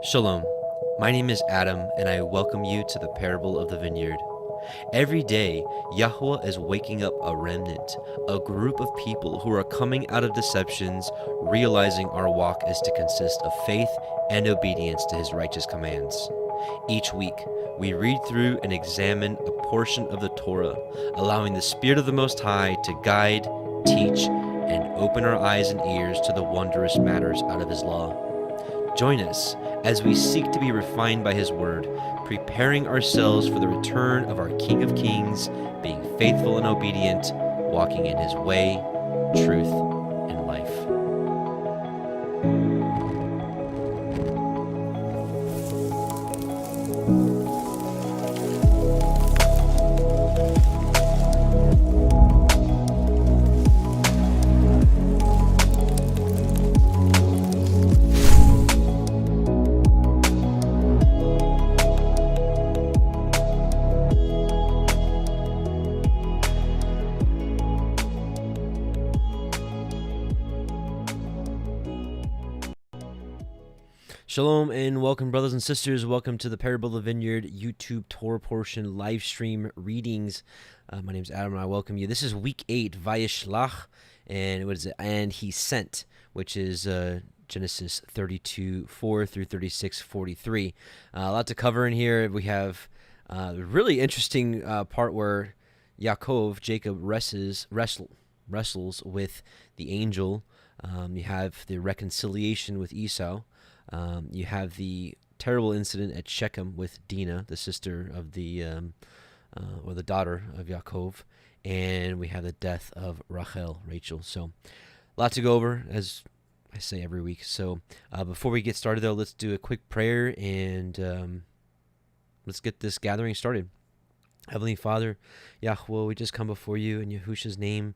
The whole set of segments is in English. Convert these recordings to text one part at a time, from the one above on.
Shalom, my name is Adam, and I welcome you to the parable of the vineyard. Every day, Yahweh is waking up a remnant, a group of people who are coming out of deceptions, realizing our walk is to consist of faith and obedience to His righteous commands. Each week, we read through and examine a portion of the Torah, allowing the Spirit of the Most High to guide, teach, and open our eyes and ears to the wondrous matters out of His law. Join us as we seek to be refined by His Word, preparing ourselves for the return of our King of Kings, being faithful and obedient, walking in His way, truth, and life. Shalom and welcome, brothers and sisters. Welcome to the Parable of the Vineyard YouTube Torah portion live stream readings. My name is Adam and I welcome you. This is week 8, Vayishlach, and what is it? And he sent, which is Genesis 32:4 through 36:43. A lot to cover in here. We have a really interesting part where Jacob wrestles with the angel. You have the reconciliation with Esau. You have the terrible incident at Shechem with Dinah, the sister of the, or the daughter of Yaakov, and we have the death of Rachel. So, a lot to go over, as I say every week. So, before we get started, though, let's do a quick prayer and let's get this gathering started. Heavenly Father, Yahweh, we just come before you in Yahusha's name,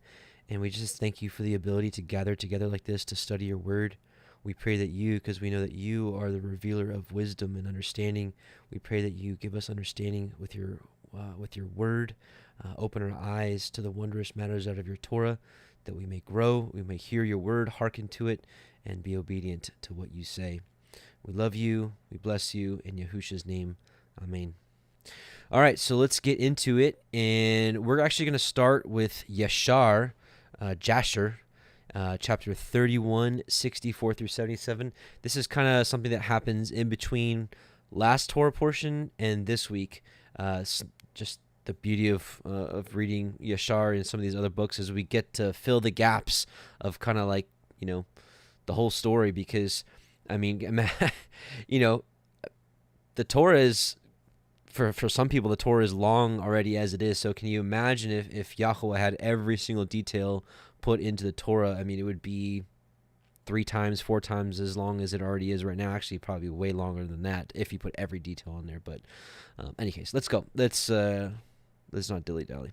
and we just thank you for the ability to gather together like this to study your word. We pray that you, because we know that you are the revealer of wisdom and understanding, we pray that you give us understanding with your word, open our eyes to the wondrous matters out of your Torah, that we may grow, we may hear your word, hearken to it, and be obedient to what you say. We love you, we bless you, in Yahusha's name, amen. All right, so let's get into it, and we're actually going to start with Jasher, chapter 31, 64 through 77. This is kind of something that happens in between last Torah portion and this week. Just the beauty of reading Jasher and some of these other books is we get to fill the gaps of kind of like, the whole story, because, I mean, the Torah is, for some people, the Torah is long already as it is. So can you imagine if Yahweh had every single detail put into the Torah? I mean, it would be 3 times, 4 times as long as it already is right now. Actually, probably way longer than that if you put every detail in there. But any case, let's go. Let's not dilly-dally.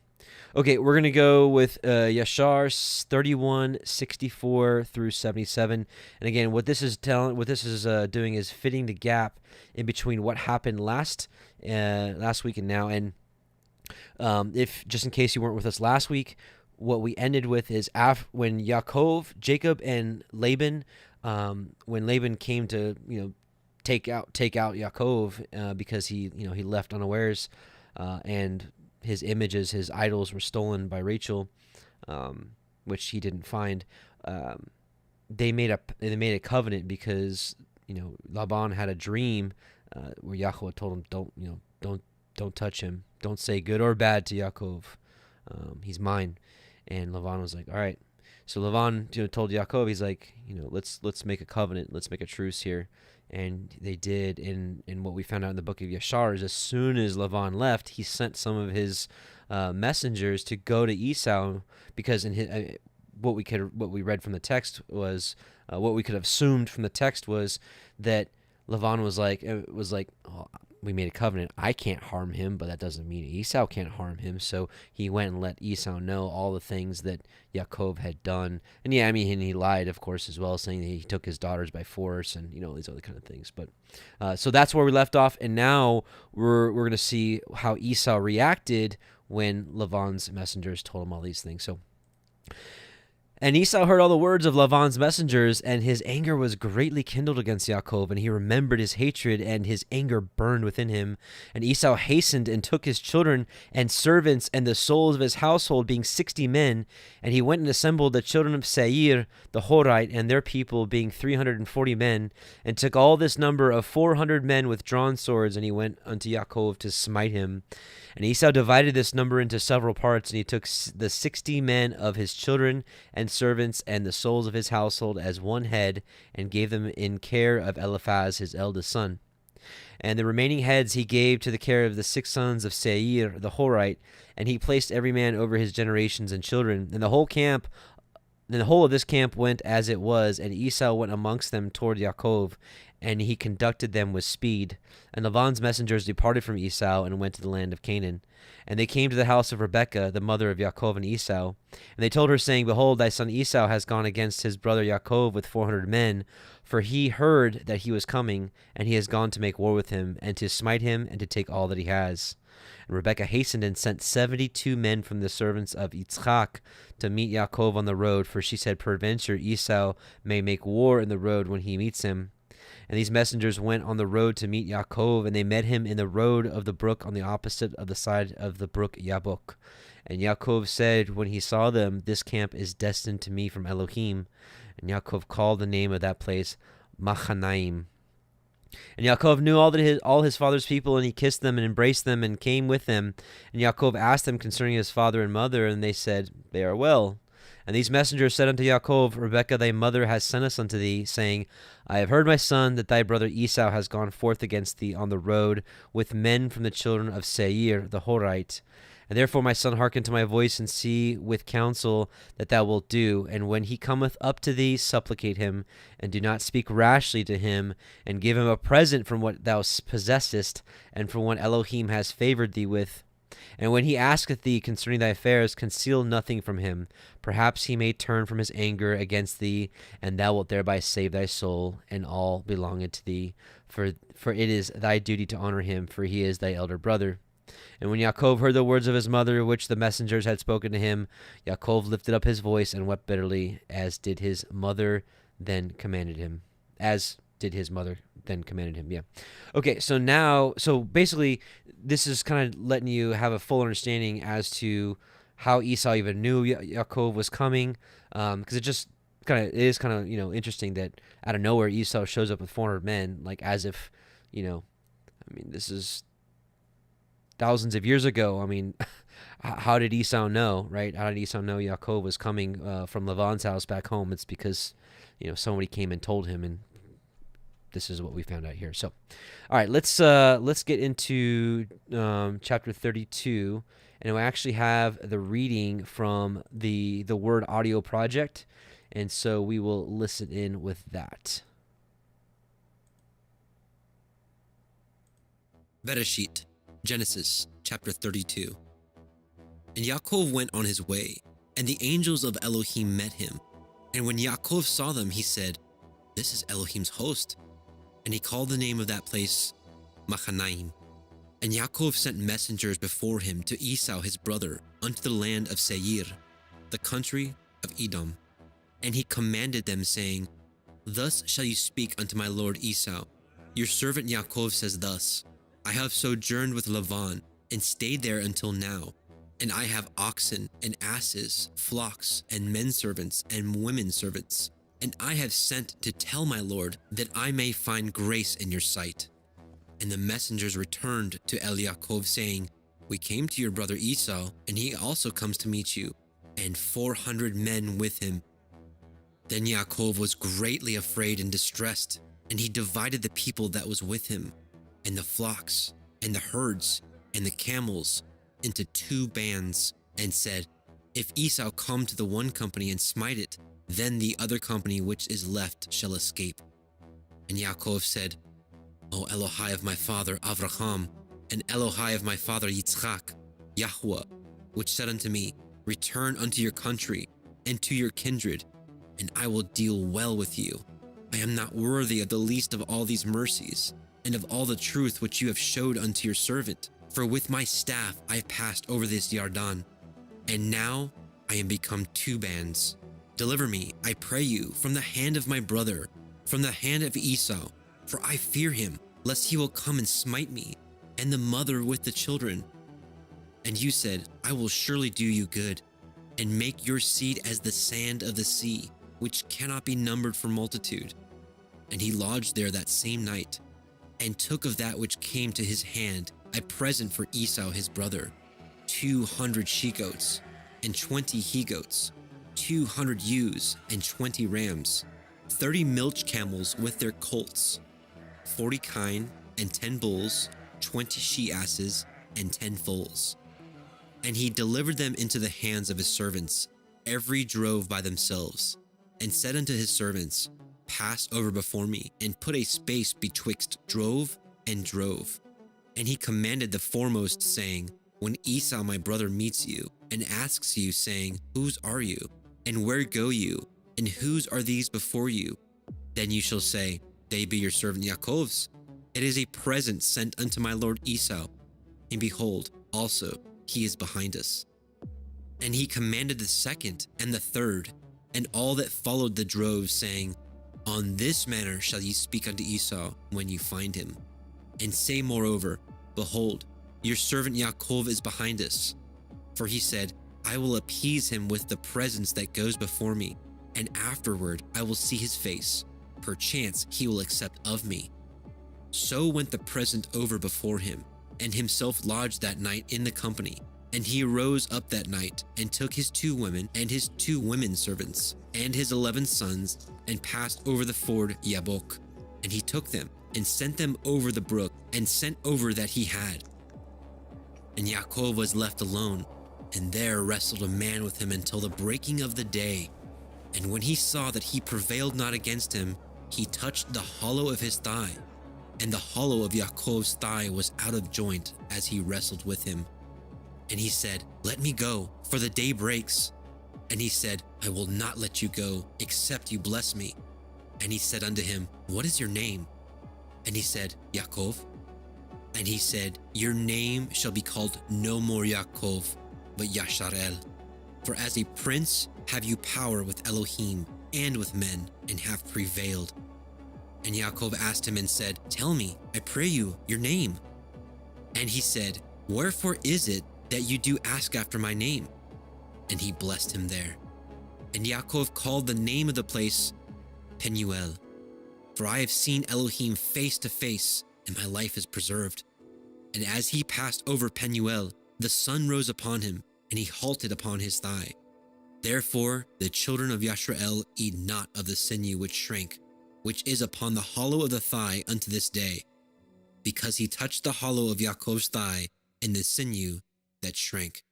Okay, we're going to go with Jasher 31, 64 through 77. And again, what this is doing is fitting the gap in between what happened last week and now. And if just in case you weren't with us last week, what we ended with is when Jacob and Laban, when Laban came to take out Yaakov because he left unawares, and his images, his idols were stolen by Rachel, which he didn't find. They made a covenant because Laban had a dream where Yahweh told him, don't touch him, don't say good or bad to Yaakov, he's mine. And Laban was like, all right. So Laban told Yaakov, he's like, let's make a covenant, let's make a truce here. And they did. And what we found out in the book of Jasher is as soon as Laban left, he sent some of his messengers to go to Esau, because in his what we read from the text was what we could have assumed from the text was that Laban was like, oh, we made a covenant. I can't harm him, but that doesn't mean Esau can't harm him. So he went and let Esau know all the things that Yaakov had done. And and he lied, of course, as well, saying that he took his daughters by force and, these other kind of things. But so that's where we left off. And now we're going to see how Esau reacted when Laban's messengers told him all these things. So And Esau heard all the words of Laban's messengers, and his anger was greatly kindled against Yaakov, and he remembered his hatred, and his anger burned within him. And Esau hastened and took his children and servants and the souls of his household, being 60 men, and he went and assembled the children of Seir, the Horite, and their people, being 340 men, and took all this number of 400 men with drawn swords, and he went unto Yaakov to smite him. And Esau divided this number into several parts, and he took the 60 men of his children and servants and the souls of his household as one head, and gave them in care of Eliphaz his eldest son. And the remaining heads he gave to the care of the 6 sons of Seir the Horite, and he placed every man over his generations and children. And the whole of this camp went as it was, and Esau went amongst them toward Yaakov, and he conducted them with speed. And Laban's messengers departed from Esau and went to the land of Canaan. And they came to the house of Rebekah, the mother of Yaakov and Esau. And they told her, saying, Behold, thy son Esau has gone against his brother Yaakov with 400 men, for he heard that he was coming, and he has gone to make war with him, and to smite him, and to take all that he has. And Rebekah hastened and sent 72 men from the servants of Yitzchak to meet Yaakov on the road, for she said, Peradventure Esau may make war in the road when he meets him. And these messengers went on the road to meet Yaakov, and they met him in the road of the brook on the opposite of the side of the brook Yabok. And Yaakov said, when he saw them, This camp is destined to me from Elohim. And Yaakov called the name of that place Machanaim. And Yaakov knew all his father's people, and he kissed them and embraced them and came with them. And Yaakov asked them concerning his father and mother, and they said, They are well. And these messengers said unto Yaakov, Rebekah thy mother has sent us unto thee, saying, I have heard, my son, that thy brother Esau has gone forth against thee on the road with men from the children of Seir the Horite. And therefore, my son, hearken to my voice, and see with counsel that thou wilt do. And when he cometh up to thee, supplicate him, and do not speak rashly to him, and give him a present from what thou possessest, and from what Elohim has favored thee with. And when he asketh thee concerning thy affairs, conceal nothing from him. Perhaps he may turn from his anger against thee, and thou wilt thereby save thy soul, and all belongeth to thee. For it is thy duty to honor him, for he is thy elder brother. And when Yaakov heard the words of his mother, which the messengers had spoken to him, Yaakov lifted up his voice and wept bitterly, as did his mother then commanded him. Yeah. Okay, so basically, this is kind of letting you have a full understanding as to how Esau even knew Yaakov was coming, because it is kind of interesting that out of nowhere Esau shows up with 400 men, like as if, this is thousands of years ago. How did Esau know, right? How did Esau know Yaakov was coming from Laban's house back home? It's because, somebody came and told him, and this is what we found out here. So, all right, let's get into chapter 32, and we actually have the reading from the Word Audio Project, and so we will listen in with that. Bereshit, Genesis, chapter 32. And Yaakov went on his way, and the angels of Elohim met him. And when Yaakov saw them, he said, This is Elohim's host. And he called the name of that place Machanaim. And Yaakov sent messengers before him to Esau his brother unto the land of Seir, the country of Edom. And he commanded them, saying, Thus shall you speak unto my lord Esau. Your servant Yaakov says thus, I have sojourned with Laban, and stayed there until now. And I have oxen and asses, flocks, and men servants, and women servants. And I have sent to tell my lord that I may find grace in your sight. And the messengers returned to Yaakov, saying, We came to your brother Esau, and he also comes to meet you, and 400 men with him. Then Yaakov was greatly afraid and distressed, and he divided the people that was with him, and the flocks, and the herds, and the camels, into 2 bands, and said, If Esau come to the one company and smite it, then the other company which is left shall escape. And Yaakov said, O Elohai of my father Avraham, and Elohai of my father Yitzchak, Yahweh, which said unto me, Return unto your country, and to your kindred, and I will deal well with you. I am not worthy of the least of all these mercies, and of all the truth which you have showed unto your servant. For with my staff I have passed over this Yarden, and now I am become 2 bands. Deliver me, I pray you, from the hand of my brother, from the hand of Esau, for I fear him, lest he will come and smite me, and the mother with the children. And you said, I will surely do you good, and make your seed as the sand of the sea, which cannot be numbered for multitude. And he lodged there that same night, and took of that which came to his hand a present for Esau his brother, 200 she-goats, and 20 he-goats, 200 ewes, and 20 rams, 30 milch camels with their colts, 40 kine, and 10 bulls, 20 she-asses, and 10 foals. And he delivered them into the hands of his servants, every drove by themselves, and said unto his servants, Pass over before me, and put a space betwixt drove and drove. And he commanded the foremost, saying, When Esau my brother meets you, and asks you, saying, Whose are you? And where go you? And whose are these before you? Then you shall say, They be your servant Yaakov's. It is a present sent unto my lord Esau. And behold, also he is behind us. And he commanded the second and the third, and all that followed the drove, saying, On this manner shall ye speak unto Esau when you find him. And say moreover, Behold, your servant Yaakov is behind us. For he said, I will appease him with the presence that goes before me, and afterward I will see his face. Perchance he will accept of me. So went the present over before him, and himself lodged that night in the company. And he arose up that night, and took his 2 women, and his 2 women servants, and his 11 sons, and passed over the ford Yabok. And he took them, and sent them over the brook, and sent over that he had. And Yaakov was left alone, and there wrestled a man with him until the breaking of the day. And when he saw that he prevailed not against him, he touched the hollow of his thigh, and the hollow of Yaakov's thigh was out of joint as he wrestled with him. And he said, Let me go, for the day breaks. And he said, I will not let you go, except you bless me. And he said unto him, What is your name? And he said, Yaakov. And he said, Your name shall be called no more Yaakov, but Yasharel. For as a prince have you power with Elohim and with men, and have prevailed. And Yaakov asked him and said, Tell me, I pray you, your name. And he said, Wherefore is it that you do ask after my name? And he blessed him there. And Yaakov called the name of the place Penuel. For I have seen Elohim face to face, and my life is preserved. And as he passed over Penuel, the sun rose upon him, and he halted upon his thigh. Therefore the children of Yashrael eat not of the sinew which shrank, which is upon the hollow of the thigh unto this day, because he touched the hollow of Yaakov's thigh and the sinew that shrank.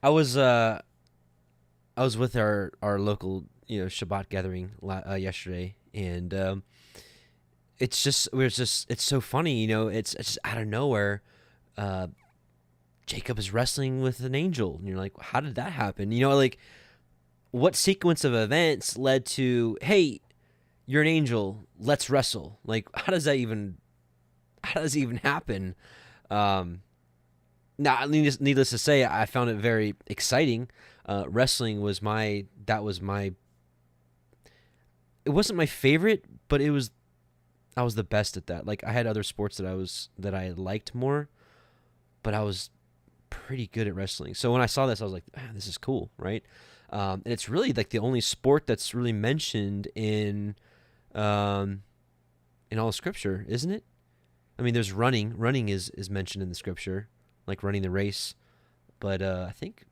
I was with our local Shabbat gathering yesterday, and it's so funny, it's just out of nowhere. Jacob is wrestling with an angel, and you're like, how did that happen? What sequence of events led to, hey, you're an angel, let's wrestle? Like, how does it even happen? Now, needless to say, I found it very exciting. Wrestling was it wasn't my favorite, but I was the best at that. Like, I had other sports that I liked more, but I was pretty good at wrestling. So when I saw this, I was like, this is cool, right? And it's really like the only sport that's really mentioned in all of Scripture, isn't it? I mean, there's running. Running is mentioned in the Scripture, like running the race. But I think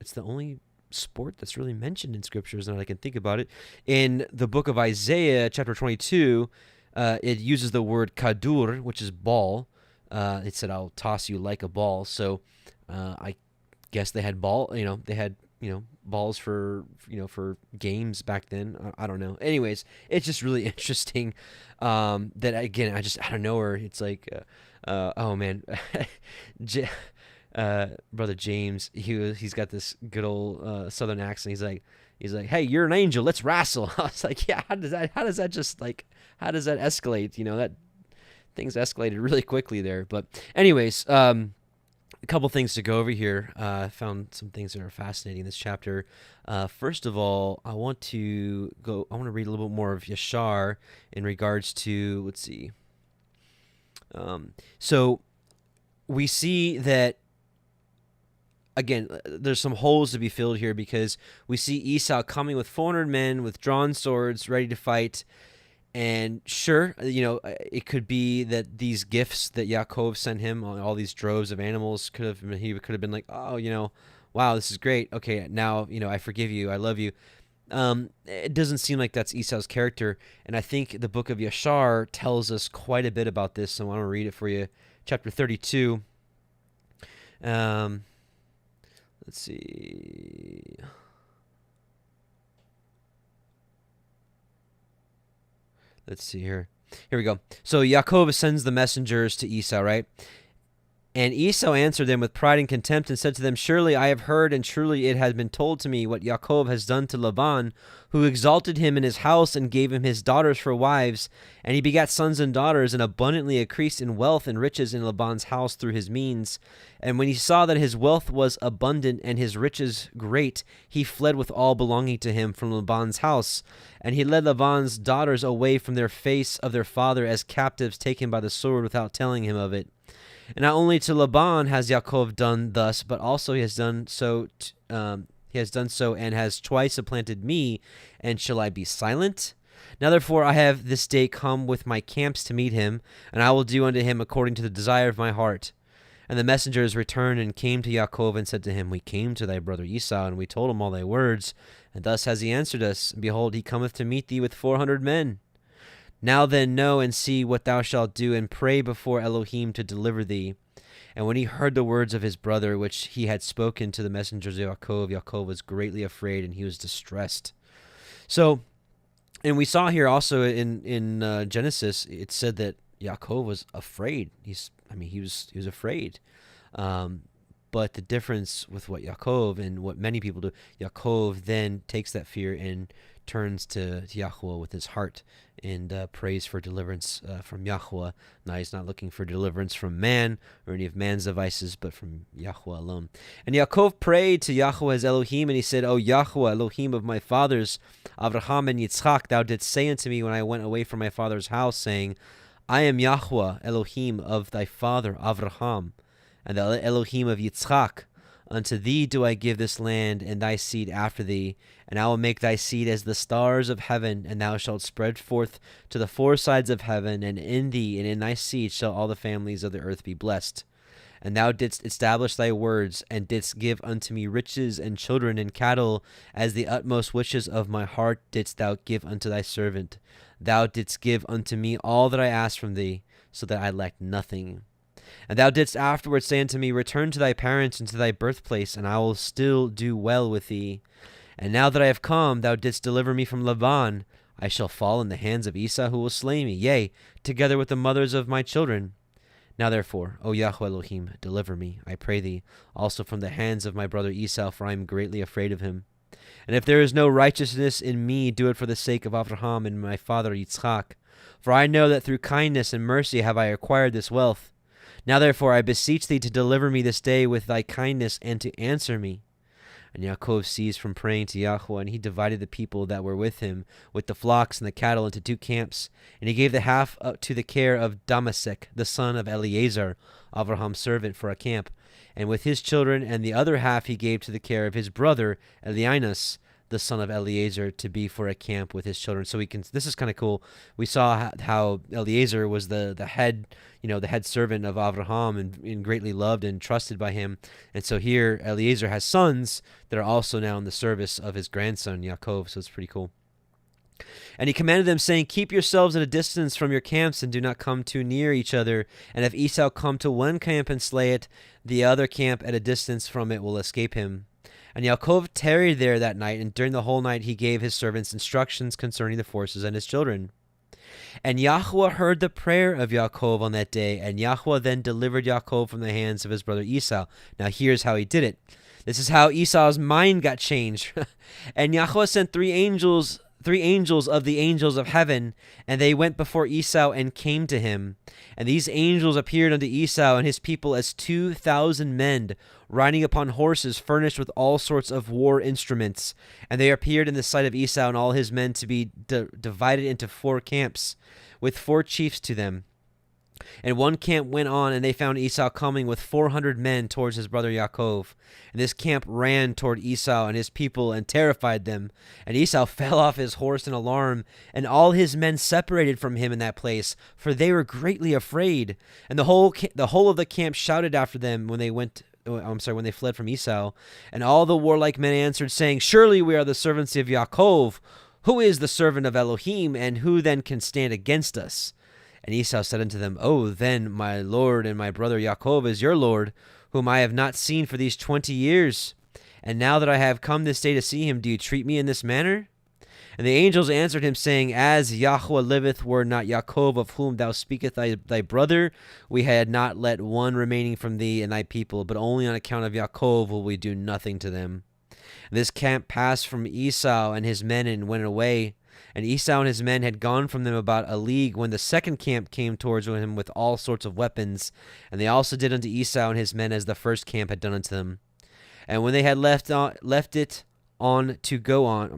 it's the only sport that's really mentioned in Scriptures, now that I can think about it. In the book of Isaiah, chapter 22, it uses the word kadur, which is ball. It said, I'll toss you like a ball. So I guess they had balls for games back then. I don't know. Anyways, it's just really interesting that, again, out of nowhere, it's like, oh man, Brother James, he's got this good old Southern accent. He's like, hey, you're an angel, let's wrestle. I was like, yeah, how does that escalate? That things escalated really quickly there. But anyways, a couple things to go over here. I found some things that are fascinating in this chapter. First of all, I want to read a little bit more of Yashar in regards to, let's see. So we see that, again, there's some holes to be filled here, because we see Esau coming with 400 men with drawn swords ready to fight. And sure, it could be that these gifts that Yaakov sent him, all these droves of animals, he could have been like, oh, wow, this is great. Okay, now, I forgive you. I love you. It doesn't seem like that's Esau's character. And I think the book of Yashar tells us quite a bit about this. So I want to read it for you. Chapter 32. Let's see. Let's see here. Here we go. So Yaakov sends the messengers to Esau, right? And Esau answered them with pride and contempt and said to them, surely I have heard, and truly it has been told to me what Yaakov has done to Laban, who exalted him in his house and gave him his daughters for wives. And he begat sons and daughters, and abundantly increased in wealth and riches in Laban's house through his means. And when he saw that his wealth was abundant and his riches great, he fled with all belonging to him from Laban's house. And he led Laban's daughters away from their face of their father as captives taken by the sword without telling him of it. And not only to Laban has Yaakov done thus, but also he has done so and has twice supplanted me. And shall I be silent? Now therefore I have this day come with my camps to meet him, and I will do unto him according to the desire of my heart. And the messengers returned and came to Yaakov and said to him, we came to thy brother Esau, and we told him all thy words. And thus has he answered us, behold, he cometh to meet thee with 400 men. Now then know and see what thou shalt do, and pray before Elohim to deliver thee. And when he heard the words of his brother, which he had spoken to the messengers of Yaakov, Yaakov was greatly afraid, and he was distressed. So, and we saw here also in Genesis, it said that Yaakov was afraid. He was afraid. But the difference with what Yaakov and what many people do, Yaakov then takes that fear and turns to Yahweh with his heart and prays for deliverance from Yahweh. Now he's not looking for deliverance from man or any of man's devices, but from Yahweh alone. And Yaakov prayed to Yahweh as Elohim, and he said, O Yahweh, Elohim of my fathers, Avraham and Yitzchak, thou didst say unto me when I went away from my father's house, saying, I am Yahweh, Elohim of thy father Avraham, and the Elohim of Yitzchak. Unto thee do I give this land, and thy seed after thee. And I will make thy seed as the stars of heaven, and thou shalt spread forth to the four sides of heaven, and in thee and in thy seed shall all the families of the earth be blessed. And thou didst establish thy words, and didst give unto me riches and children and cattle, as the utmost wishes of my heart didst thou give unto thy servant. Thou didst give unto me all that I asked from thee, so that I lacked nothing. And thou didst afterwards say unto me, return to thy parents and to thy birthplace, and I will still do well with thee. And now that I have come, thou didst deliver me from Laban. I shall fall in the hands of Esau, who will slay me, yea, together with the mothers of my children. Now therefore, O Yahweh Elohim, deliver me, I pray thee, also from the hands of my brother Esau, for I am greatly afraid of him. And if there is no righteousness in me, do it for the sake of Avraham and my father Yitzchak. For I know that through kindness and mercy have I acquired this wealth. Now therefore I beseech thee to deliver me this day with thy kindness, and to answer me. And Yaakov ceased from praying to Yahweh, and he divided the people that were with him, with the flocks and the cattle, into 2 camps. And he gave the half to the care of Damasek, the son of Eleazar, Abraham's servant, for a camp. And with his children, and the other half he gave to the care of his brother Elianas, the son of Eleazar, to be for a camp with his children. So this is kind of cool. We saw how Eleazar was the head, the head servant of Avraham, and greatly loved and trusted by him. And so here Eleazar has sons that are also now in the service of his grandson Yaakov. So it's pretty cool. And he commanded them, saying, keep yourselves at a distance from your camps, and do not come too near each other. And if Esau come to one camp and slay it, the other camp at a distance from it will escape him. And Yaakov tarried there that night, and during the whole night he gave his servants instructions concerning the forces and his children. And Yahweh heard the prayer of Yaakov on that day, and Yahweh then delivered Yaakov from the hands of his brother Esau. Now here's how he did it. This is how Esau's mind got changed. And Yahweh sent 3 three angels of the angels of heaven, and they went before Esau and came to him. And these angels appeared unto Esau and his people as 2,000 men, riding upon horses furnished with all sorts of war instruments. And they appeared in the sight of Esau and all his men to be divided into 4 camps, with 4 chiefs to them. And one camp went on, and they found Esau coming with 400 men towards his brother Yaakov. And this camp ran toward Esau and his people and terrified them. And Esau fell off his horse in alarm, and all his men separated from him in that place, for they were greatly afraid. And the whole of the camp shouted after them when they fled from Esau. And all the warlike men answered, saying, Surely we are the servants of Yaakov. Who is the servant of Elohim, and who then can stand against us? And Esau said unto them, Oh, then my lord and my brother Yaakov is your lord, whom I have not seen for these 20 years. And now that I have come this day to see him, do you treat me in this manner? And the angels answered him, saying, As Yahweh liveth, were not Yaakov, of whom thou speakest thy brother, we had not let one remaining from thee and thy people, but only on account of Yaakov will we do nothing to them. And this camp passed from Esau and his men and went away. And Esau and his men had gone from them about a league when the second camp came towards him with all sorts of weapons. And they also did unto Esau and his men as the first camp had done unto them. And when they had left it to go on,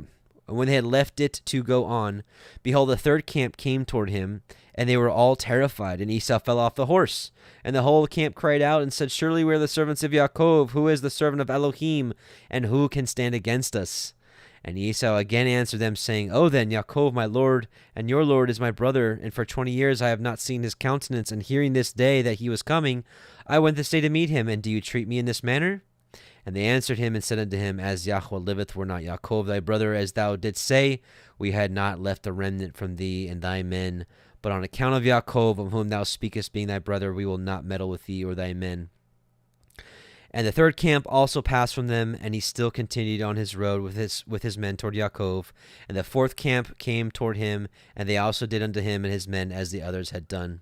behold, the third camp came toward him, and they were all terrified. And Esau fell off the horse. And the whole camp cried out and said, Surely we are the servants of Yaakov. Who is the servant of Elohim, and who can stand against us? And Esau again answered them, saying, Oh, then, Yaakov my lord, and your lord is my brother, and for 20 years I have not seen his countenance, and hearing this day that he was coming, I went this day to meet him, and do you treat me in this manner? And they answered him and said unto him, As Yahweh liveth, were not Yaakov thy brother, as thou didst say, we had not left a remnant from thee and thy men, but on account of Yaakov, of whom thou speakest, being thy brother, we will not meddle with thee or thy men. And the third camp also passed from them, and he still continued on his road with his men toward Yaakov. And the fourth camp came toward him, and they also did unto him and his men as the others had done.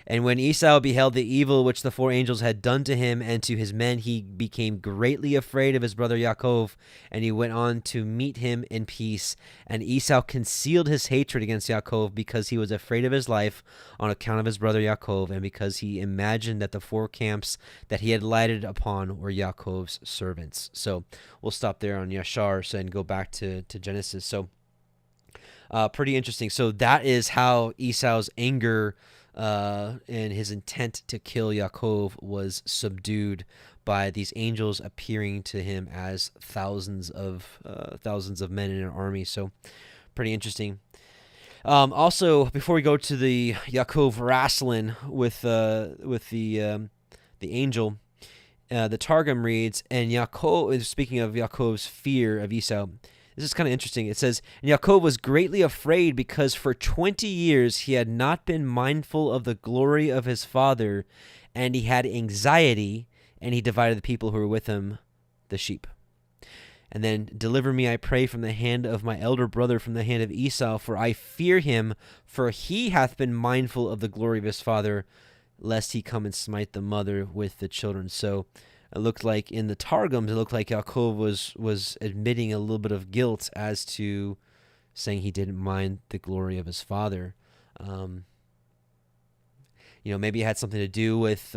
And when Esau beheld the evil which the 4 angels had done to him and to his men, he became greatly afraid of his brother Yaakov, and he went on to meet him in peace. And Esau concealed his hatred against Yaakov because he was afraid of his life on account of his brother Yaakov, and because he imagined that the 4 camps that he had lighted upon were Yaakov's servants. So we'll stop there on Yashar and go back to Genesis. So pretty interesting. So that is how Esau's anger and his intent to kill Yaakov was subdued by these angels appearing to him as thousands of men in an army. So pretty interesting. Also, before we go to the Yaakov wrestling with the angel, the Targum reads, and Yaakov is speaking of Yaakov's fear of Esau. This is kind of interesting. It says, And Yaakov was greatly afraid because for 20 years he had not been mindful of the glory of his father, and he had anxiety, and he divided the people who were with him, the sheep. And then, Deliver me, I pray, from the hand of my elder brother, from the hand of Esau, for I fear him, for he hath been mindful of the glory of his father, lest he come and smite the mother with the children. So it looked like in the Targums, it looked like Yaakov was admitting a little bit of guilt as to saying he didn't mind the glory of his father. Maybe it had something to do with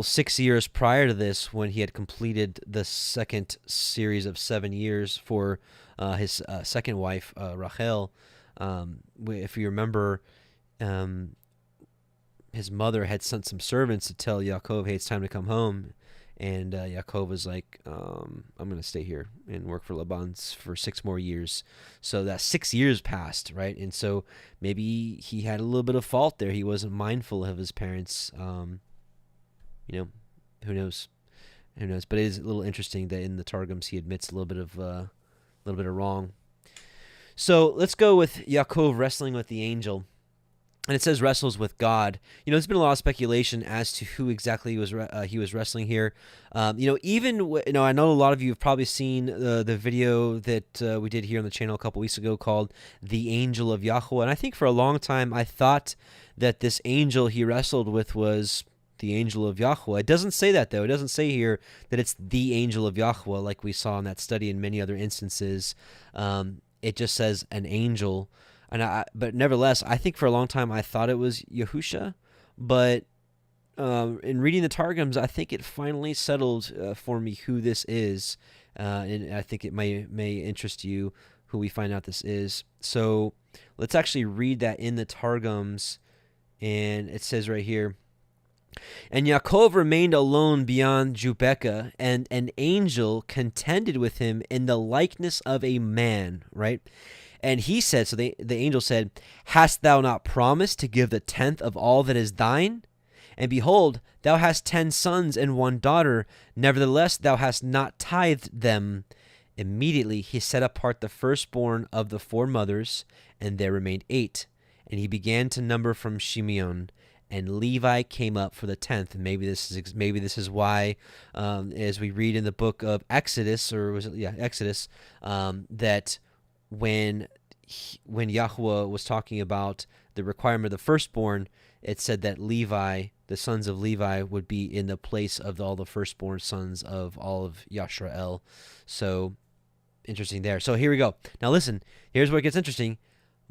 6 years prior to this, when he had completed the second series of 7 years for his second wife, Rachel. If you remember, his mother had sent some servants to tell Yaakov, hey, it's time to come home. And Yaakov was like, I'm going to stay here and work for Laban for 6 more years. So that 6 years passed, right? And so maybe he had a little bit of fault there. He wasn't mindful of his parents. Who knows? Who knows? But it is a little interesting that in the Targums he admits a little bit of wrong. So let's go with Yaakov wrestling with the angel. And it says wrestles with God. There's been a lot of speculation as to who exactly he was wrestling here. I know a lot of you have probably seen the video that we did here on the channel a couple weeks ago called "The Angel of Yahweh." And I think for a long time I thought that this angel he wrestled with was the angel of Yahweh. It doesn't say that, though. It doesn't say here that it's the angel of Yahweh like we saw in that study in many other instances. It just says an angel. But nevertheless, I think for a long time I thought it was Yahusha, but in reading the Targums, I think it finally settled for me who this is, and I think it may interest you who we find out this is. So let's actually read that in the Targums, and it says right here, "And Yaakov remained alone beyond Jubekah, and an angel contended with him in the likeness of a man," right? "And he said," so the angel said, "Hast thou not promised to give the tenth of all that is thine? And behold, thou hast 10 sons and 1 daughter. Nevertheless, thou hast not tithed them." Immediately he set apart the firstborn of the 4 mothers, and there remained 8. And he began to number from Shimeon, and Levi came up for the 10th. And maybe this is why, as we read in the book of Exodus, Exodus, that when Yahweh was talking about the requirement of the firstborn, it said that Levi, the sons of Levi, would be in the place of all the firstborn sons of all of Yashrael. So interesting there. So here we go. Now listen, here's where it gets interesting.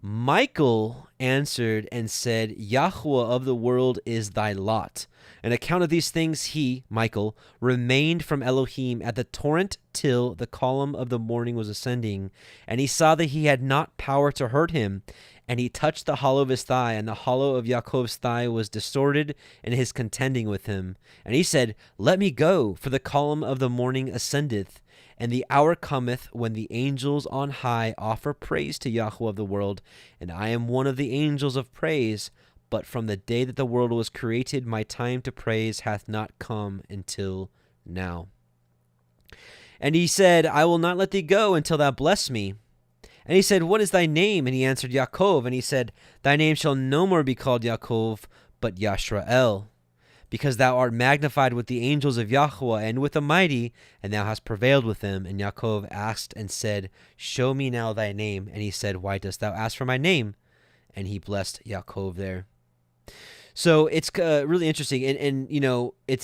Michael answered and said, "Yahweh of the world is thy lot. On account of these things he," Michael, "remained from Elohim at the torrent till the column of the morning was ascending. And he saw that he had not power to hurt him. And he touched the hollow of his thigh, and the hollow of Yaakov's thigh was distorted in his contending with him. And he said, Let me go, for the column of the morning ascendeth. And the hour cometh when the angels on high offer praise to Yahweh of the world, and I am one of the angels of praise. But from the day that the world was created, my time to praise hath not come until now. And he said, I will not let thee go until thou bless me. And he said, What is thy name? And he answered, Yaakov. And he said, Thy name shall no more be called Yaakov, but Yashrael, because thou art magnified with the angels of Yahweh and with the mighty, and thou hast prevailed with them. And Yaakov asked and said, Show me now thy name. And he said, Why dost thou ask for my name? And he blessed Yaakov there. So it's really interesting. And you know, it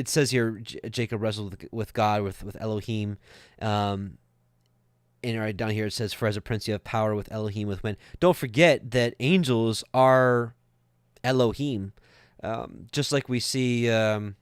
says here, Jacob wrestled with God, with Elohim. And right down here it says, For as a prince you have power with Elohim, with men. Don't forget that angels are Elohim. Just like we see, the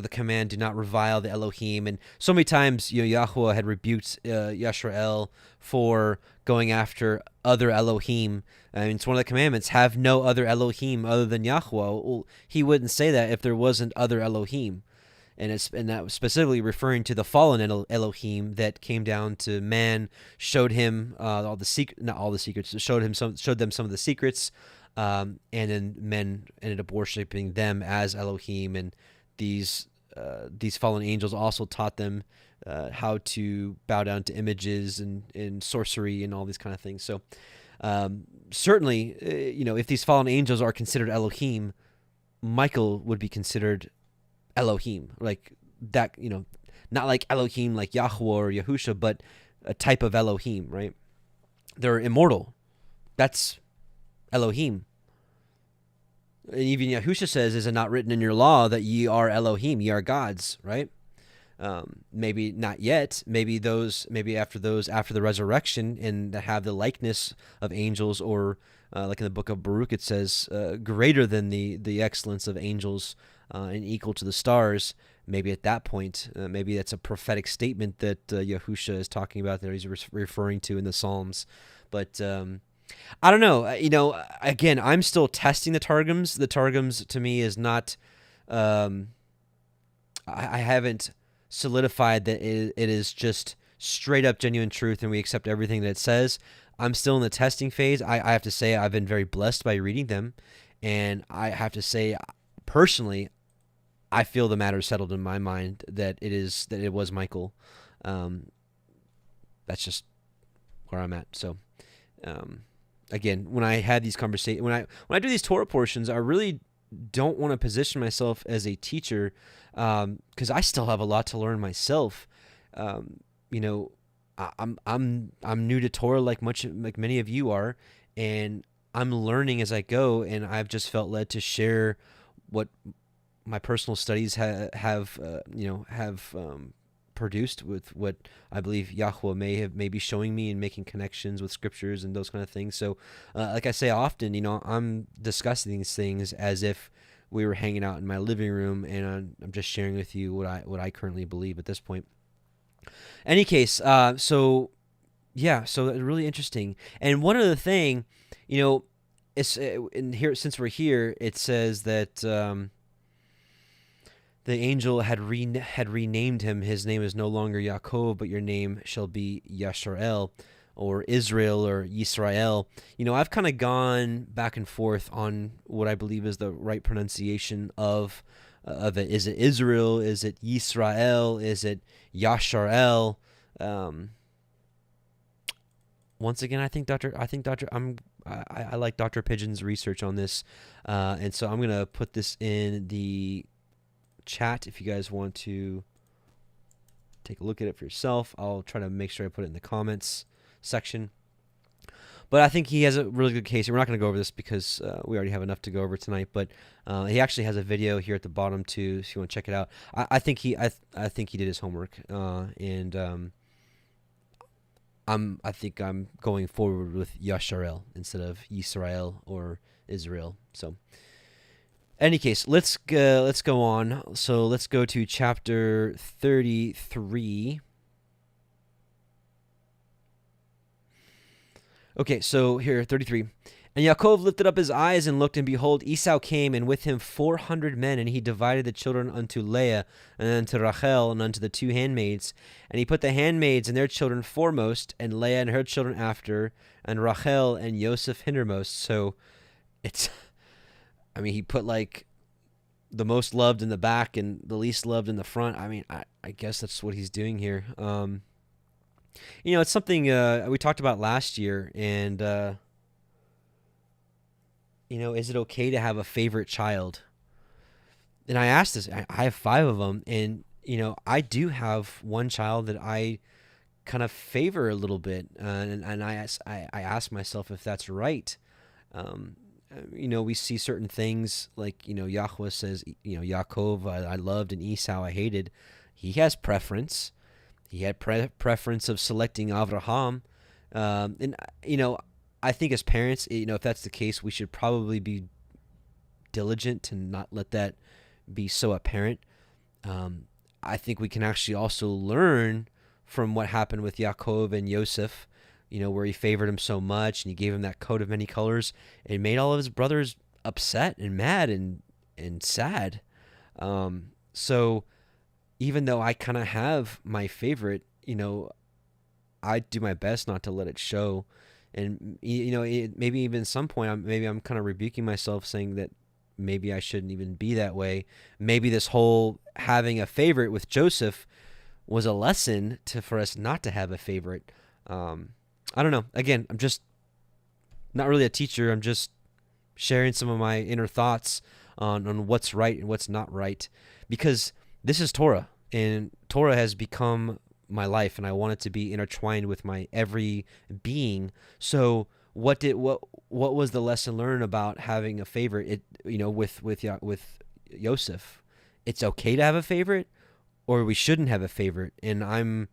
command, do not revile the Elohim. And so many times, Yahweh had rebuked Yashrael for going after other Elohim. I mean, it's one of the commandments, have no other Elohim other than Yahweh. Well, he wouldn't say that if there wasn't other Elohim. And that was specifically referring to the fallen Elohim that came down to man, showed him not all the secrets, showed them some of the secrets, and then men ended up worshiping them as Elohim. And these fallen angels also taught them how to bow down to images and sorcery and all these kind of things. So certainly, if these fallen angels are considered Elohim, Michael would be considered Elohim, like that, not like Elohim like Yahweh or Yahusha, but a type of Elohim, right? They're immortal. That's Elohim. And even Yahusha says, is it not written in your law that ye are Elohim, ye are gods, right? Maybe not yet. Maybe after the resurrection and that have the likeness of angels, or like in the book of Baruch, it says greater than the excellence of angels and equal to the stars. Maybe at that point, maybe that's a prophetic statement that Yahusha is talking about that he's referring to in the Psalms. But I don't know. Again, I'm still testing the Targums. The Targums to me is not. I haven't solidified that it is just straight up genuine truth and we accept everything that it says. I'm still in the testing phase. I have to say I've been very blessed by reading them, and I have to say personally, I feel the matter settled in my mind that it was Michael. That's just where I'm at. So again, when I had these conversations, when I do these Torah portions, I really don't want to position myself as a teacher, because I still have a lot to learn myself. I'm new to Torah like many of you are, and I'm learning as I go, and I've just felt led to share what my personal studies have produced with what I believe Yahweh may be showing me and making connections with scriptures and those kind of things. So, like I say often, I'm discussing these things as if we were hanging out in my living room, and I'm just sharing with you what I currently believe at this point. Any case, so it's really interesting. And one other thing, it's in here, since we're here, it says that the angel had renamed him. His name is no longer Yaakov, but your name shall be Yasharel, or Israel, or Yisrael. I've kind of gone back and forth on what I believe is the right pronunciation of it. Is it Israel? Is it Yisrael? Is it Yasharel? Once again, I like Dr. Pigeon's research on this, and so I'm gonna put this in the chat if you guys want to take a look at it for yourself. I'll try to make sure I put it in the comments section. But I think he has a really good case. We're not going to go over this because we already have enough to go over tonight. But he actually has a video here at the bottom too, if you want to check it out. I think he did his homework, and I think I'm going forward with Yasharel instead of Yisrael or Israel. So, any case, let's go on. So let's go to chapter 33. Okay, so here, 33. And Yaakov lifted up his eyes and looked, and behold, Esau came, and with him 400 men, and he divided the children unto Leah, and unto Rachel, and unto the two handmaids. And he put the handmaids and their children foremost, and Leah and her children after, and Rachel and Joseph hindermost. So he put like the most loved in the back and the least loved in the front. I guess that's what he's doing here. It's something we talked about last year, and is it okay to have a favorite child? And I asked this. I have 5 of them, and I do have one child that I kind of favor a little bit, and I ask myself if that's right. We see certain things like Yahweh says, Yaakov I loved and Esau I hated. He has preference. He had preference of selecting Avraham. And I think as parents, if that's the case, we should probably be diligent to not let that be so apparent. I think we can actually also learn from what happened with Yaakov and Yosef, where he favored him so much and he gave him that coat of many colors. It made all of his brothers upset and mad and sad. So even though I kind of have my favorite, I do my best not to let it show. And, maybe even some point, I'm kind of rebuking myself, saying that maybe I shouldn't even be that way. Maybe this whole having a favorite with Joseph was a lesson for us not to have a favorite. I don't know. Again, I'm just not really a teacher. I'm just sharing some of my inner thoughts on what's right and what's not right, because this is Torah, and Torah has become my life, and I want it to be intertwined with my every being. So what was the lesson learned about having a favorite? With Yosef, it's okay to have a favorite, or we shouldn't have a favorite. And I'm,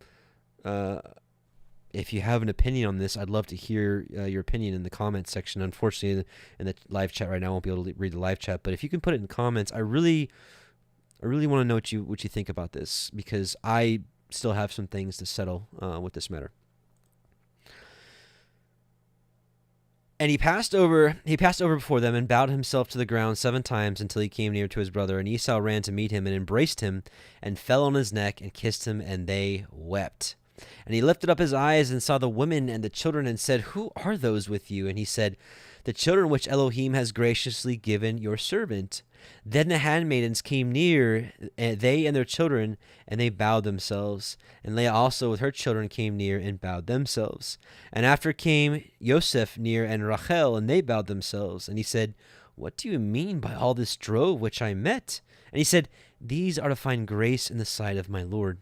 if you have an opinion on this, I'd love to hear your opinion in the comments section. Unfortunately, in the live chat right now, I won't be able to read the live chat, but if you can put it in comments, I really want to know what you think about this, because I still have some things to settle with this matter. And he passed over before them and bowed himself to the ground 7 times until he came near to his brother. And Esau ran to meet him and embraced him and fell on his neck and kissed him, and they wept. And he lifted up his eyes and saw the women and the children and said, "Who are those with you?" And he said, "The children which Elohim has graciously given your servant." Then the handmaidens came near, they and their children, and they bowed themselves. And Leah also with her children came near and bowed themselves. And after came Joseph near and Rachel, and they bowed themselves. And he said, "What do you mean by all this drove which I met?" And he said, "These are to find grace in the sight of my Lord."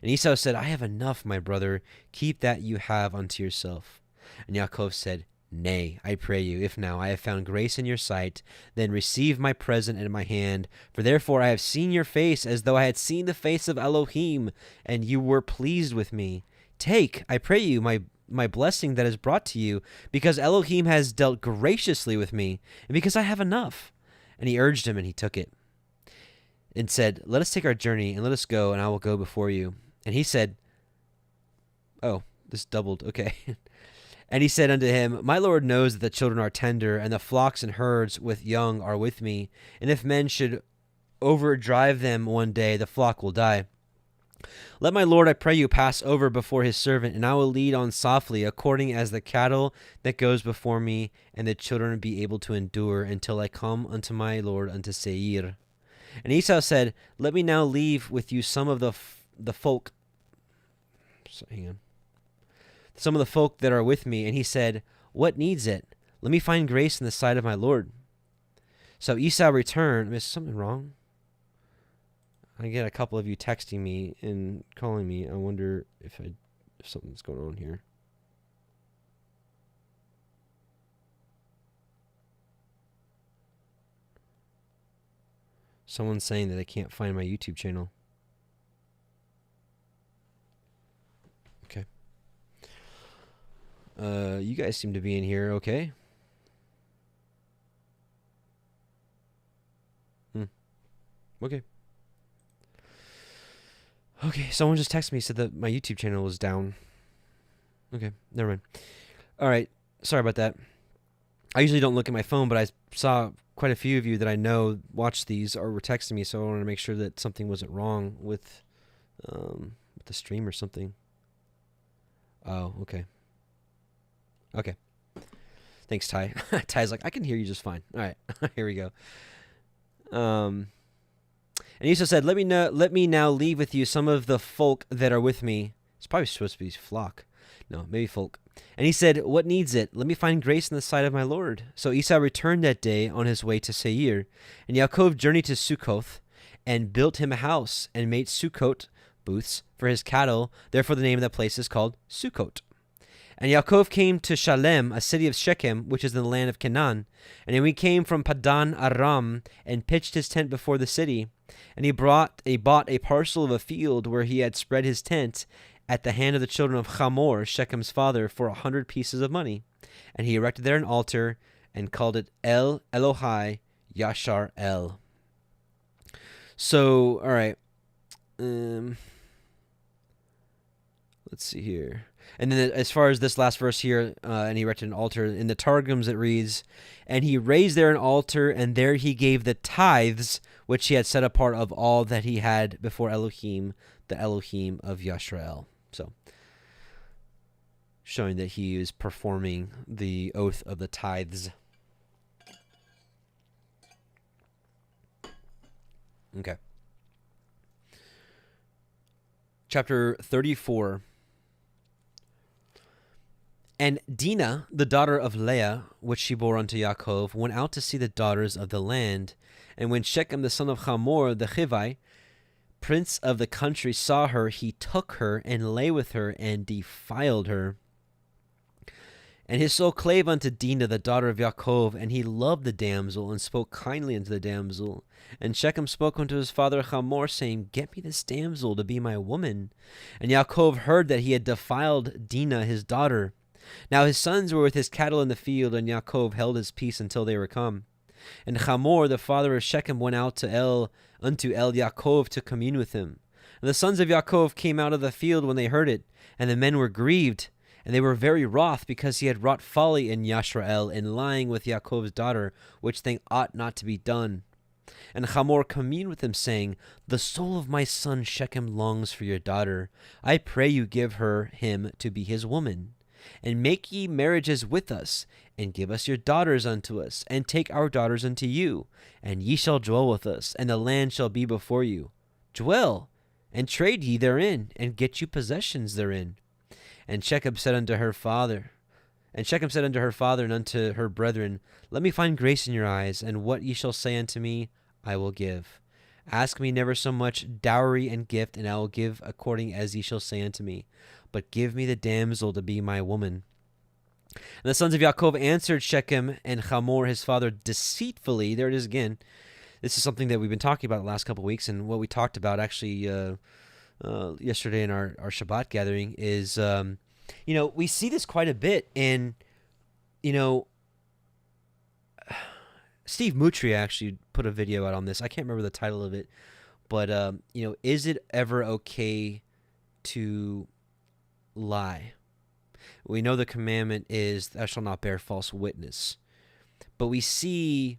And Esau said, "I have enough, my brother. Keep that you have unto yourself." And Yaakov said, Nay, I pray you, if now I have found grace in your sight, then receive my present in my hand. For therefore I have seen your face as though I had seen the face of Elohim, and you were pleased with me. Take, I pray you, my blessing that is brought to you, because Elohim has dealt graciously with me, and because I have enough. And he urged him, and he took it, and said, Let us take our journey, and let us go, and I will go before you. And he said, Oh, this doubled, okay. And he said unto him, My Lord knows that the children are tender, and the flocks and herds with young are with me. And if men should overdrive them one day, the flock will die. Let my Lord, I pray you, pass over before his servant, and I will lead on softly, according as the cattle that goes before me, and the children be able to endure, until I come unto my Lord unto Seir. And Esau said, Let me now leave with you some of the folk. So, hang on. Some of the folk that are with me. And he said, What needs it? Let me find grace in the sight of my Lord. So Esau returned. Is something wrong? I get a couple of you texting me and calling me. I wonder if something's going on here. Someone's saying that I can't find my YouTube channel. Okay. You guys seem to be in here, okay? Okay. Okay, someone just texted me, said that my YouTube channel was down. Okay, never mind. All right, sorry about that. I usually don't look at my phone, but I saw quite a few of you that I know watch these or were texting me, so I wanted to make sure that something wasn't wrong with the stream or something. Oh, okay. Okay. Thanks, Ty. Ty's like, I can hear you just fine. All right, here we go. And Esau said, Let me now leave with you some of the folk that are with me. It's probably supposed to be flock. No, maybe folk. And he said, What needs it? Let me find grace in the sight of my Lord. So Esau returned that day on his way to Seir. And Yaakov journeyed to Succoth and built him a house and made Sukkot booths for his cattle. Therefore the name of that place is called Sukkot. And Yaakov came to Shalem, a city of Shechem, which is in the land of Canaan. And then he came from Padan Aram and pitched his tent before the city. And he bought a parcel of a field where he had spread his tent at the hand of the children of Hamor, Shechem's father, for 100 pieces of money. And he erected there an altar and called it El Elohai Yashar El. So, all right. Let's see here. And then as far as this last verse here, and he erected an altar, in the Targums it reads, And he raised there an altar, and there he gave the tithes, which he had set apart of all that he had before Elohim, the Elohim of Yashrael. So, showing that he is performing the oath of the tithes. Okay. Chapter 34. And Dinah, the daughter of Leah, which she bore unto Yaakov, went out to see the daughters of the land. And when Shechem, the son of Hamor, the Hivite, prince of the country, saw her, he took her and lay with her and defiled her. And his soul clave unto Dinah, the daughter of Yaakov, and he loved the damsel and spoke kindly unto the damsel. And Shechem spoke unto his father Hamor, saying, Get me this damsel to be my woman. And Yaakov heard that he had defiled Dinah, his daughter. Now his sons were with his cattle in the field, and Yaakov held his peace until they were come. And Hamor, the father of Shechem, went out unto El Yaakov to commune with him. And the sons of Yaakov came out of the field when they heard it, and the men were grieved, and they were very wroth, because he had wrought folly in Yashrael, in lying with Yaakov's daughter, which thing ought not to be done. And Hamor communed with him, saying, The soul of my son Shechem longs for your daughter. I pray you give him to be his woman. And make ye marriages with us, and give us your daughters unto us, and take our daughters unto you, and ye shall dwell with us, and the land shall be before you. Dwell, and trade ye therein, and get you possessions therein. And Shechem said unto her father, and unto her brethren, Let me find grace in your eyes, and what ye shall say unto me, I will give. Ask me never so much dowry and gift, and I will give according as ye shall say unto me. But give me the damsel to be my woman. And the sons of Yaakov answered Shechem and Hamor his father deceitfully. There it is again. This is something that we've been talking about the last couple of weeks, and what we talked about actually yesterday in our Shabbat gathering is, we see this quite a bit. And, Steve Mutri actually put a video out on this. I can't remember the title of it, but, is it ever okay to lie? We know the commandment is thou shalt not bear false witness, but we see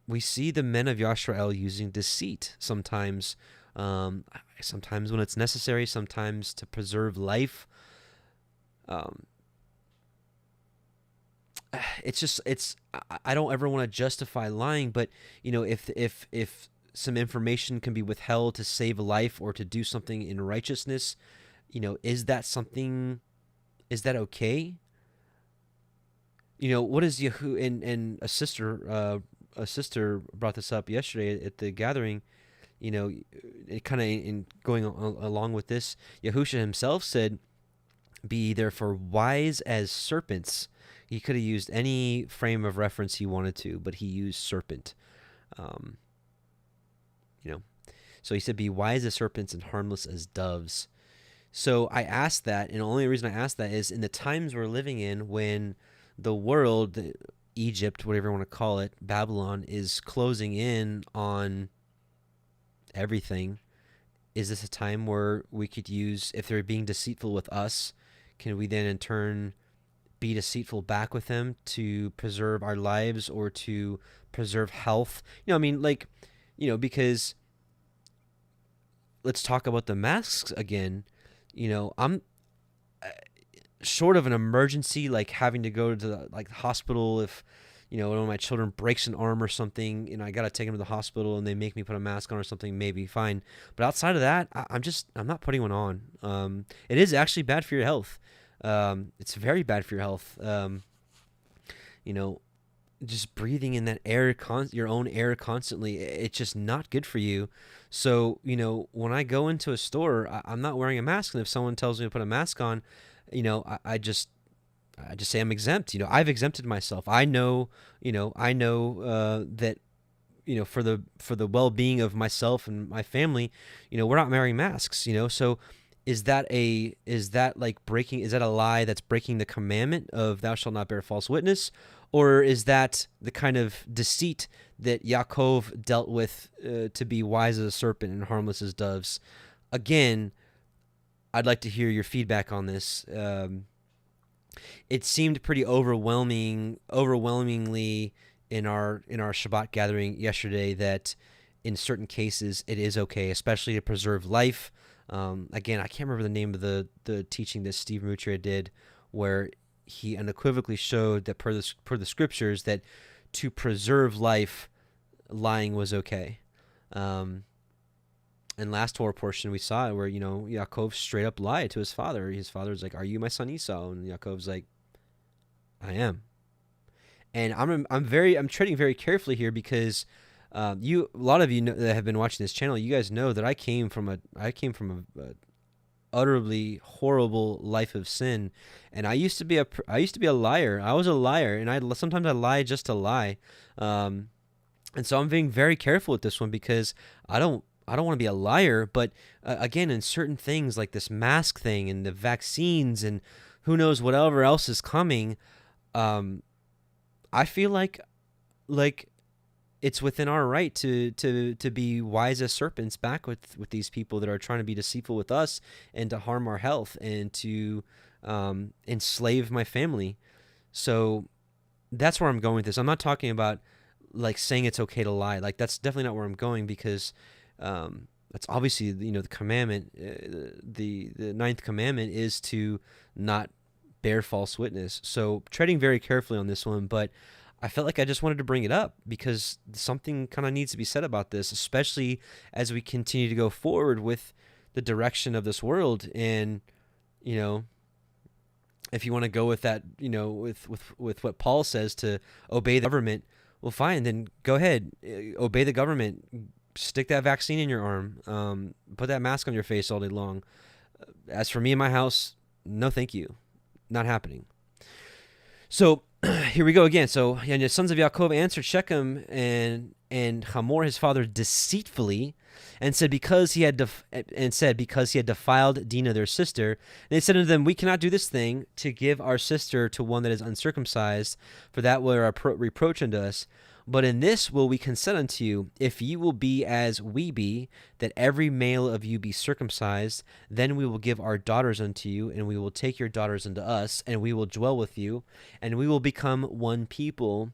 the men of Yashrael using deceit sometimes, sometimes when it's necessary, sometimes to preserve life. I don't ever want to justify lying, but if some information can be withheld to save a life or to do something in righteousness, is that okay? What is Yehu, and a sister brought this up yesterday at the gathering, it kind of in going along with this, Yahusha himself said, be therefore wise as serpents. He could have used any frame of reference he wanted to, but he used serpent. So he said, be wise as serpents and harmless as doves. So I asked that, and the only reason I asked that is in the times we're living in when the world, Egypt, whatever you want to call it, Babylon, is closing in on everything. Is this a time where we could use, if they're being deceitful with us, can we then in turn be deceitful back with them to preserve our lives or to preserve health? Because let's talk about the masks again. I'm short of an emergency, like having to go to the hospital if, one of my children breaks an arm or something, I got to take them to the hospital and they make me put a mask on or something, maybe fine. But outside of that, I'm not putting one on. It is actually bad for your health. It's very bad for your health. Just breathing in that air, your own air constantly, it's just not good for you. So, when I go into a store, I'm not wearing a mask. And if someone tells me to put a mask on, I just say I'm exempt. I've exempted myself. I know that, for the well-being of myself and my family, we're not wearing masks, so is that a lie that's breaking the commandment of thou shalt not bear false witness? Or is that the kind of deceit that Yaakov dealt with to be wise as a serpent and harmless as doves? Again, I'd like to hear your feedback on this. It seemed pretty overwhelmingly in our Shabbat gathering yesterday that in certain cases it is okay, especially to preserve life. Again, I can't remember the name of the teaching that Steve Mutria did, where he unequivocally showed that per the scriptures that to preserve life, lying was okay. And last Torah portion we saw where Yaakov straight up lied to his father. His father's like, "Are you my son Esau?" And Yaakov's like, "I am." And I'm treading very carefully here because a lot of you that have been watching this channel, you guys know that I came from a utterly horrible life of sin, and I used to be a liar. I was a liar, and sometimes I lie just to lie. And so I'm being very careful with this one because I don't want to be a liar, but again, in certain things like this mask thing and the vaccines and who knows whatever else is coming, I feel like it's within our right to be wise as serpents back with these people that are trying to be deceitful with us and to harm our health and to enslave my family. So that's where I'm going with this. I'm not talking about saying it's okay to lie. That's definitely not where I'm going, because that's obviously the commandment. The ninth commandment is to not bear false witness. So treading very carefully on this one, but I felt like I just wanted to bring it up because something kind of needs to be said about this, especially as we continue to go forward with the direction of this world. And, if you want to go with that, with what Paul says to obey the government, well, fine, then go ahead, obey the government, stick that vaccine in your arm, put that mask on your face all day long. As for me and my house, no, thank you. not happening. So here we go again. So and the sons of Yaakov answered Shechem and Hamor his father deceitfully, and said because he had defiled Dinah their sister. And they said unto them, we cannot do this thing to give our sister to one that is uncircumcised, for that were a reproach unto us. But in this will we consent unto you, if ye will be as we be, that every male of you be circumcised, then we will give our daughters unto you, and we will take your daughters unto us, and we will dwell with you, and we will become one people.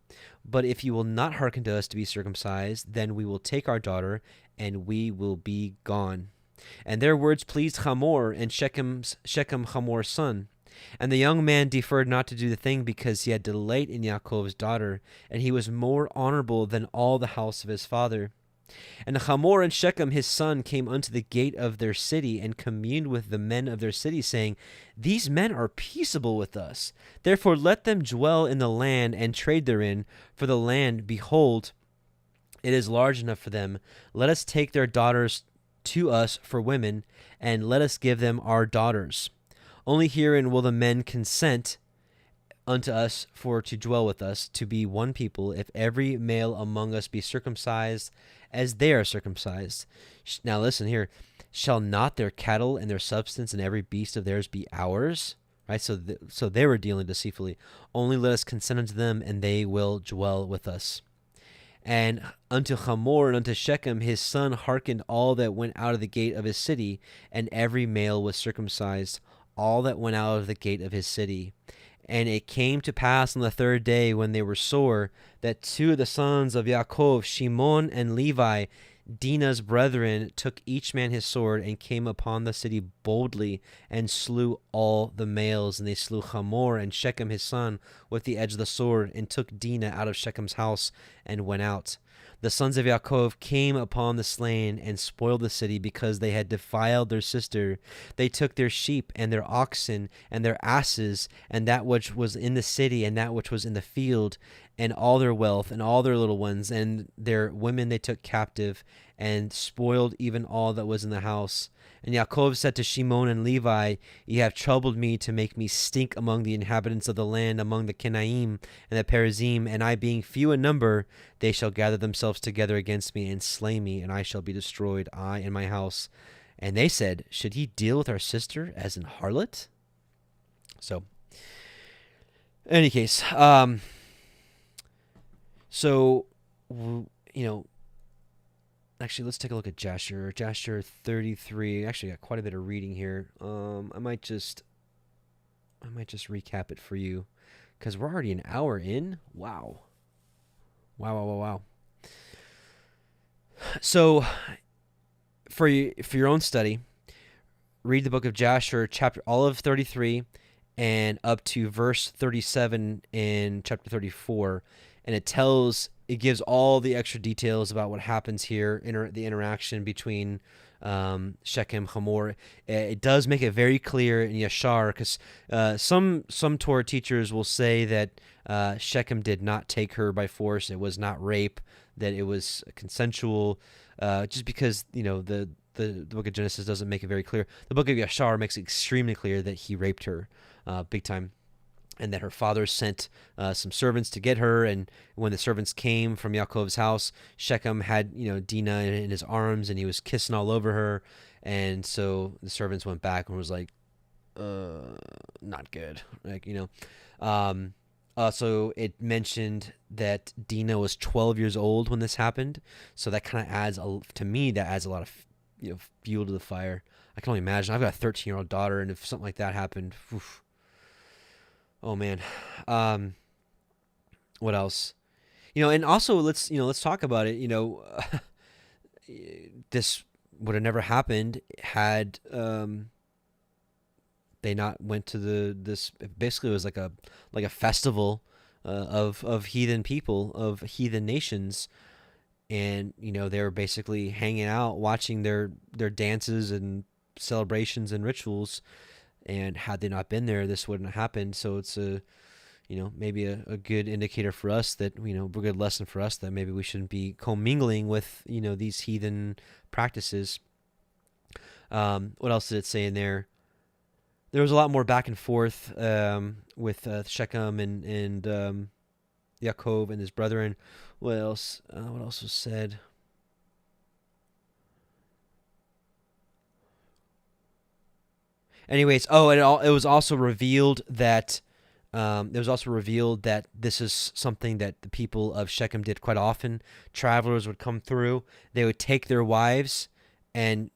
But if you will not hearken to us to be circumcised, then we will take our daughter, and we will be gone. And their words pleased Hamor and Shechem Hamor's son. And the young man deferred not to do the thing because he had delight in Yaakov's daughter, and he was more honorable than all the house of his father. And Hamor and Shechem his son came unto the gate of their city, and communed with the men of their city, saying, these men are peaceable with us. Therefore let them dwell in the land and trade therein, for the land, behold, it is large enough for them. Let us take their daughters to us for women, and let us give them our daughters. Only herein will the men consent unto us for to dwell with us, to be one people, if every male among us be circumcised as they are circumcised. Now listen here. Shall not their cattle and their substance and every beast of theirs be ours? Right? So they were dealing deceitfully. Only let us consent unto them, and they will dwell with us. And unto Hamor and unto Shechem his son hearkened all that went out of the gate of his city, and every male was circumcised, all that went out of the gate of his city. And it came to pass on the third day, when they were sore, that two of the sons of Yaakov, Shimon and Levi, Dinah's brethren, took each man his sword, and came upon the city boldly, and slew all the males. And they slew Hamor and Shechem his son with the edge of the sword, and took Dinah out of Shechem's house, and went out. The sons of Yaakov came upon the slain, and spoiled the city, because they had defiled their sister. They took their sheep, and their oxen, and their asses, and that which was in the city, and that which was in the field, and all their wealth, and all their little ones, and their women they took captive, and spoiled even all that was in the house. And Yaakov said to Shimon and Levi, ye have troubled me to make me stink among the inhabitants of the land, among the Kenaim and the Perizim, and I being few in number, they shall gather themselves together against me, and slay me, and I shall be destroyed, I and my house. And they said, should he deal with our sister as an harlot? So, in any case, actually, let's take a look at Jasher. Jasher 33. Actually, got quite a bit of reading here. I might just recap it for you, because we're already an hour in. Wow. So, for your own study, read the book of Jasher, all of 33, and up to verse 37 in chapter 34, and it gives all the extra details about what happens here, the interaction between Shechem, Hamor. It does make it very clear in Yashar, because some Torah teachers will say that Shechem did not take her by force. It was not rape, that it was consensual, just because, the book of Genesis doesn't make it very clear. The book of Yashar makes it extremely clear that he raped her big time, and that her father sent some servants to get her. And when the servants came from Yaakov's house, Shechem had, Dinah in his arms, and he was kissing all over her. And so the servants went back and was like, not good. So it mentioned that Dinah was 12 years old when this happened. So that kind of adds, to me, that adds a lot of, fuel to the fire. I can only imagine. I've got a 13-year-old daughter, and if something like that happened, oof. Oh man. What else? And also let's talk about it. This would have never happened had they not went to this. Basically, it was like a festival of heathen people, of heathen nations, and they were basically hanging out, watching their dances and celebrations and rituals. And had they not been there, this wouldn't have happened. So it's maybe a good indicator for us that, a good lesson for us that maybe we shouldn't be commingling with, these heathen practices. What else did it say in there? there was a lot more back and forth with Shechem and Yaakov and his brethren. What else? What else was said? Anyways, it was also revealed that this is something that the people of Shechem did quite often. Travelers would come through; they would take their wives and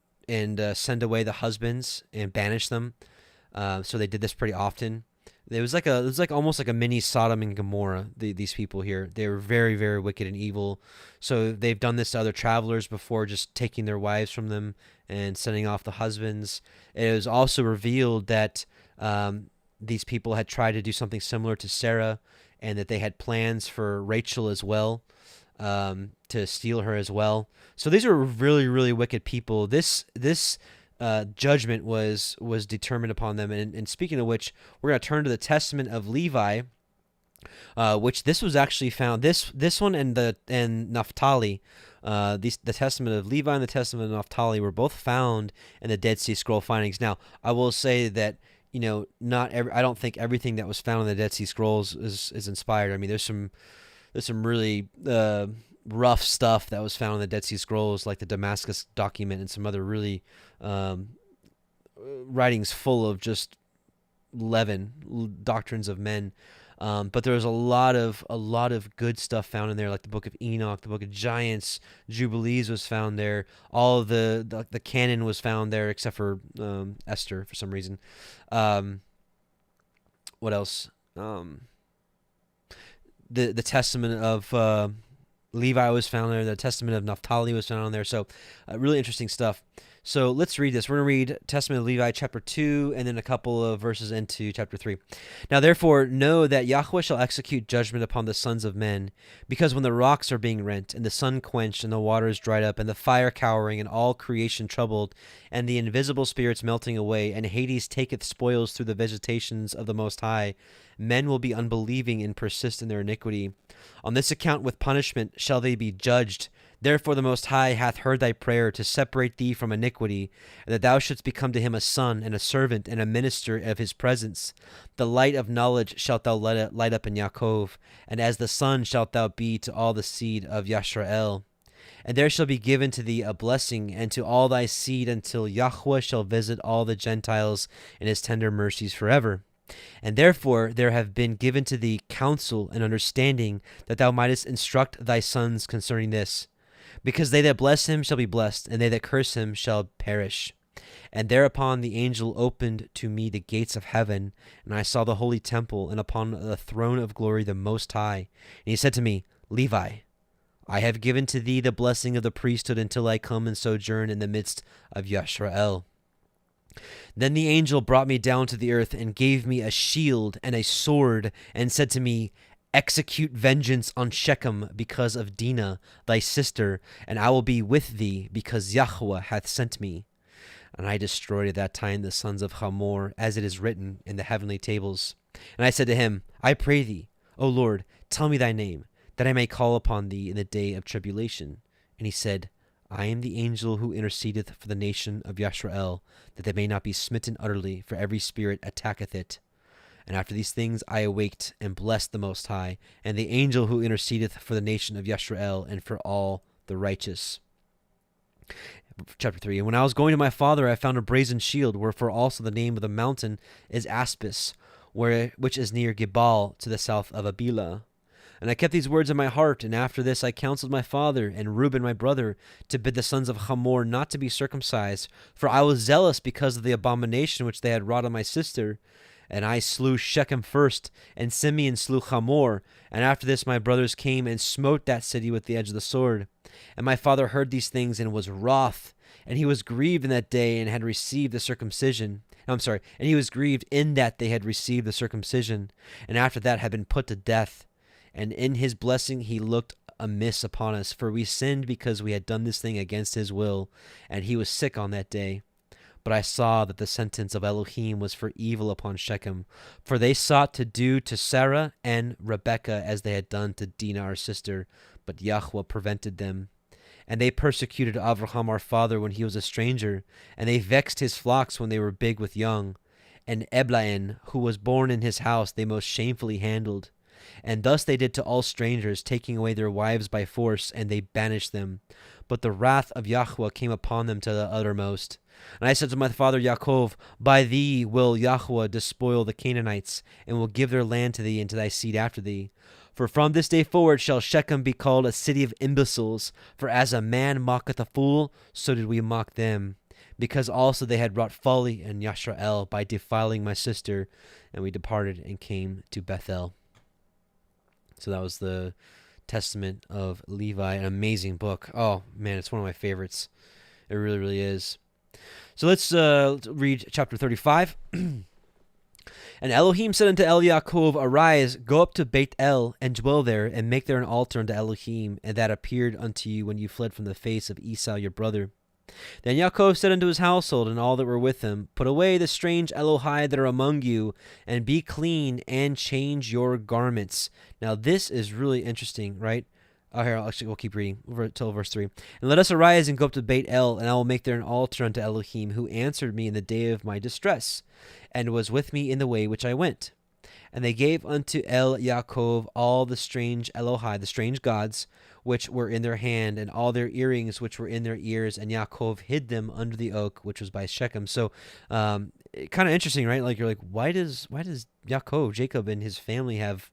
send away the husbands and banish them. So they did this pretty often. It was like almost like a mini Sodom and Gomorrah. These people here, they were very, very wicked and evil. So they've done this to other travelers before, just taking their wives from them and sending off the husbands. It was also revealed that these people had tried to do something similar to Sarah, and that they had plans for Rachel as well, to steal her as well. So these are really, really wicked people. This judgment was determined upon them. And speaking of which, we're going to turn to the Testament of Levi, which this was actually found. This one and Naphtali, the Testament of Levi and the Testament of Naphtali were both found in the Dead Sea Scroll findings. Now, I will say that I don't think everything that was found in the Dead Sea Scrolls is inspired. I mean, there's some really rough stuff that was found in the Dead Sea Scrolls, like the Damascus document and some other really writings full of just leaven, doctrines of men. But there was a lot of good stuff found in there, like the Book of Enoch, the Book of Giants, Jubilees was found there. All of the canon was found there, except for Esther for some reason. What else? The Testament of Levi was found there. The Testament of Naphtali was found on there. So really interesting stuff. So let's read this. We're going to read Testament of Levi chapter 2 and then a couple of verses into chapter 3. Now therefore know that Yahweh shall execute judgment upon the sons of men, because when the rocks are being rent, and the sun quenched, and the waters dried up, and the fire cowering, and all creation troubled, and the invisible spirits melting away, and Hades taketh spoils through the vegetations of the Most High, men will be unbelieving and persist in their iniquity. On this account with punishment shall they be judged. Therefore the Most High hath heard thy prayer to separate thee from iniquity, and that thou shouldst become to him a son, and a servant, and a minister of his presence. The light of knowledge shalt thou light up in Yaakov, and as the sun shalt thou be to all the seed of Yashrael. And there shall be given to thee a blessing, and to all thy seed, until Yahweh shall visit all the Gentiles in his tender mercies forever. And therefore there have been given to thee counsel and understanding, that thou mightest instruct thy sons concerning this. Because they that bless him shall be blessed, and they that curse him shall perish. And thereupon the angel opened to me the gates of heaven, and I saw the holy temple, and upon the throne of glory the Most High. And he said to me, Levi, I have given to thee the blessing of the priesthood until I come and sojourn in the midst of Yashrael. Then the angel brought me down to the earth, and gave me a shield and a sword, and said to me, Execute vengeance on Shechem because of Dinah, thy sister, and I will be with thee, because Yahweh hath sent me. And I destroyed at that time the sons of Hamor, as it is written in the heavenly tables. And I said to him, I pray thee, O Lord, tell me thy name, that I may call upon thee in the day of tribulation. And he said, I am the angel who intercedeth for the nation of Yashrael, that they may not be smitten utterly, for every spirit attacketh it. And after these things I awaked and blessed the Most High, and the angel who intercedeth for the nation of Yashrael, and for all the righteous. Chapter 3. And when I was going to my father, I found a brazen shield, wherefore also the name of the mountain is Aspis, which is near Gebal, to the south of Abilah. And I kept these words in my heart, and after this I counseled my father and Reuben my brother to bid the sons of Hamor not to be circumcised, for I was zealous because of the abomination which they had wrought on my sister. And I slew Shechem first, and Simeon slew Hamor. And after this my brothers came and smote that city with the edge of the sword. And my father heard these things and was wroth, and he was grieved in that day and had received the circumcision. And he was grieved in that they had received the circumcision, and after that had been put to death. And in his blessing he looked amiss upon us, for we sinned because we had done this thing against his will, and he was sick on that day. But I saw that the sentence of Elohim was for evil upon Shechem, for they sought to do to Sarah and Rebekah as they had done to Dinah our sister, but Yahweh prevented them. And they persecuted Abraham our father when he was a stranger, and they vexed his flocks when they were big with young. and Eblain, who was born in his house, they most shamefully handled. And thus they did to all strangers, taking away their wives by force, and they banished them. But the wrath of Yahweh came upon them to the uttermost. And I said to my father Yaakov, by thee will Yahweh despoil the Canaanites, and will give their land to thee and to thy seed after thee. For from this day forward shall Shechem be called a city of imbeciles. For as a man mocketh a fool, so did we mock them. Because also they had wrought folly in Yashrael by defiling my sister. And we departed and came to Bethel. So that was the Testament of Levi, an amazing book. Oh, man, it's one of my favorites. It really, really is. So let's read chapter 35. And Elohim said unto El Yaakov, arise, go up to Beit El, and dwell there, and make there an altar unto Elohim, and that appeared unto you when you fled from the face of Esau your brother. Then Yaakov said unto his household and all that were with him, put away the strange Elohai that are among you, and be clean, and change your garments. Now this is really interesting, right? Oh, here, we'll keep reading until verse 3. And let us arise and go up to Beit El, and I will make there an altar unto Elohim, who answered me in the day of my distress, and was with me in the way which I went. And they gave unto El Yaakov all the strange Elohai, the strange gods, which were in their hand, and all their earrings which were in their ears, and Yaakov hid them under the oak which was by Shechem. So, kind of interesting, right? Like, you're like, why does Yaakov, Jacob, and his family have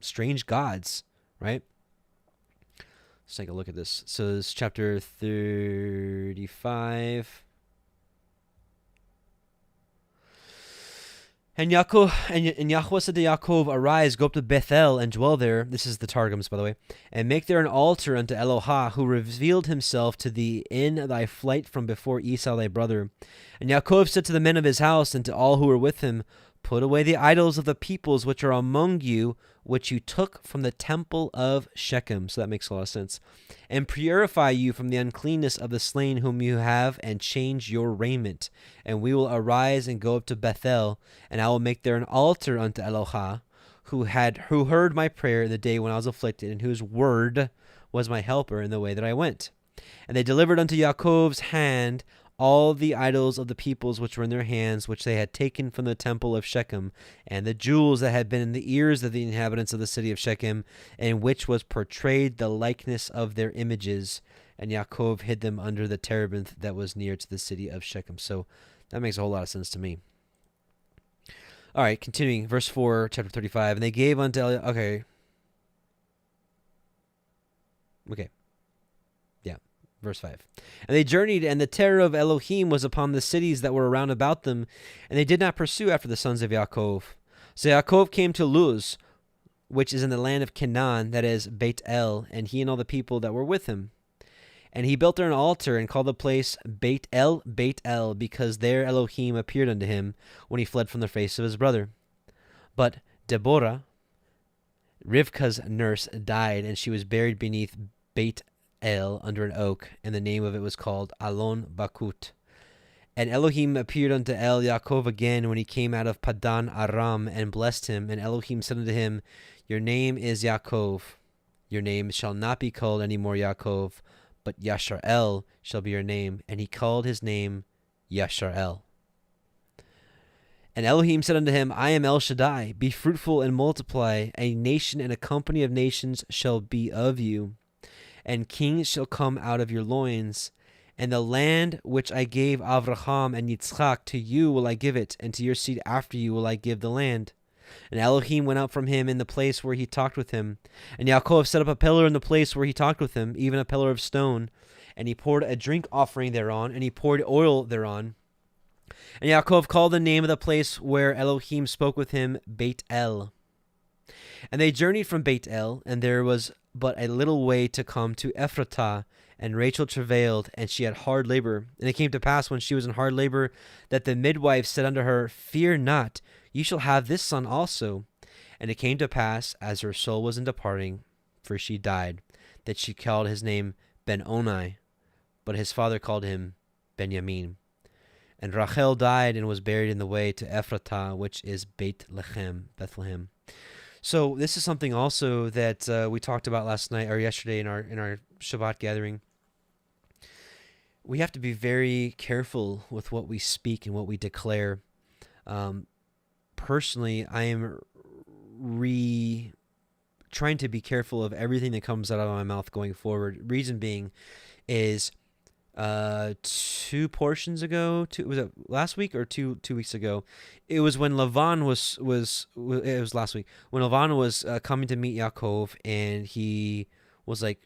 strange gods, right? Let's take a look at this. So this is chapter 35. And Yahweh said to Yaakov, arise, go up to Bethel, and dwell there. This is the Targums, by the way. And make there an altar unto Elohah, who revealed himself to thee in thy flight from before Esau thy brother. And Yaakov said to the men of his house, and to all who were with him, put away the idols of the peoples which are among you, which you took from the temple of Shechem. So that makes a lot of sense. And purify you from the uncleanness of the slain whom you have, and change your raiment. And we will arise and go up to Bethel, and I will make there an altar unto Elohah, who heard my prayer in the day when I was afflicted, and whose word was my helper in the way that I went. And they delivered unto Yaakov's hand all the idols of the peoples which were in their hands, which they had taken from the temple of Shechem, and the jewels that had been in the ears of the inhabitants of the city of Shechem, in which was portrayed the likeness of their images. And Yaakov hid them under the terebinth that was near to the city of Shechem. So that makes a whole lot of sense to me. All right, continuing, verse 4, chapter 35. And they gave unto Okay. Verse 5. And they journeyed, and the terror of Elohim was upon the cities that were round about them, and they did not pursue after the sons of Yaakov. So Yaakov came to Luz, which is in the land of Canaan, that is Beit El, and he and all the people that were with him. And he built there an altar, and called the place Beit El, because there Elohim appeared unto him, when he fled from the face of his brother. But Deborah, Rivkah's nurse, died, and she was buried beneath Beit El under an oak, and the name of it was called Alon Bakut. And Elohim appeared unto El Yaakov again when he came out of Padan Aram, and blessed him. And Elohim said unto him, your name is Yaakov. Your name shall not be called any more Yaakov, but Yashar'el shall be your name. And he called his name Yashar'el. And Elohim said unto him, I am El Shaddai. Be fruitful and multiply. A nation and a company of nations shall be of you, and kings shall come out of your loins. And the land which I gave Avraham and Yitzchak, to you will I give it, and to your seed after you will I give the land. And Elohim went out from him in the place where he talked with him. And Yaakov set up a pillar in the place where he talked with him, even a pillar of stone. And he poured a drink offering thereon, and he poured oil thereon. And Yaakov called the name of the place where Elohim spoke with him Beit El. And they journeyed from Beit El, and there was but a little way to come to Ephratah. And Rachel travailed, and she had hard labor. And it came to pass, when she was in hard labor, that the midwife said unto her, fear not, you shall have this son also. And it came to pass, as her soul was in departing, for she died, that she called his name Ben-Oni, but his father called him Benjamin. And Rachel died, and was buried in the way to Ephratah, which is Bethlehem. So this is something also that we talked about last night, or yesterday in our Shabbat gathering. We have to be very careful with what we speak and what we declare. Personally, I am trying to be careful of everything that comes out of my mouth going forward. Reason being is 2 portions ago, was it last week or 2 weeks ago? It was when Lavan it was last week when Lavan was coming to meet Yaakov, and he was like,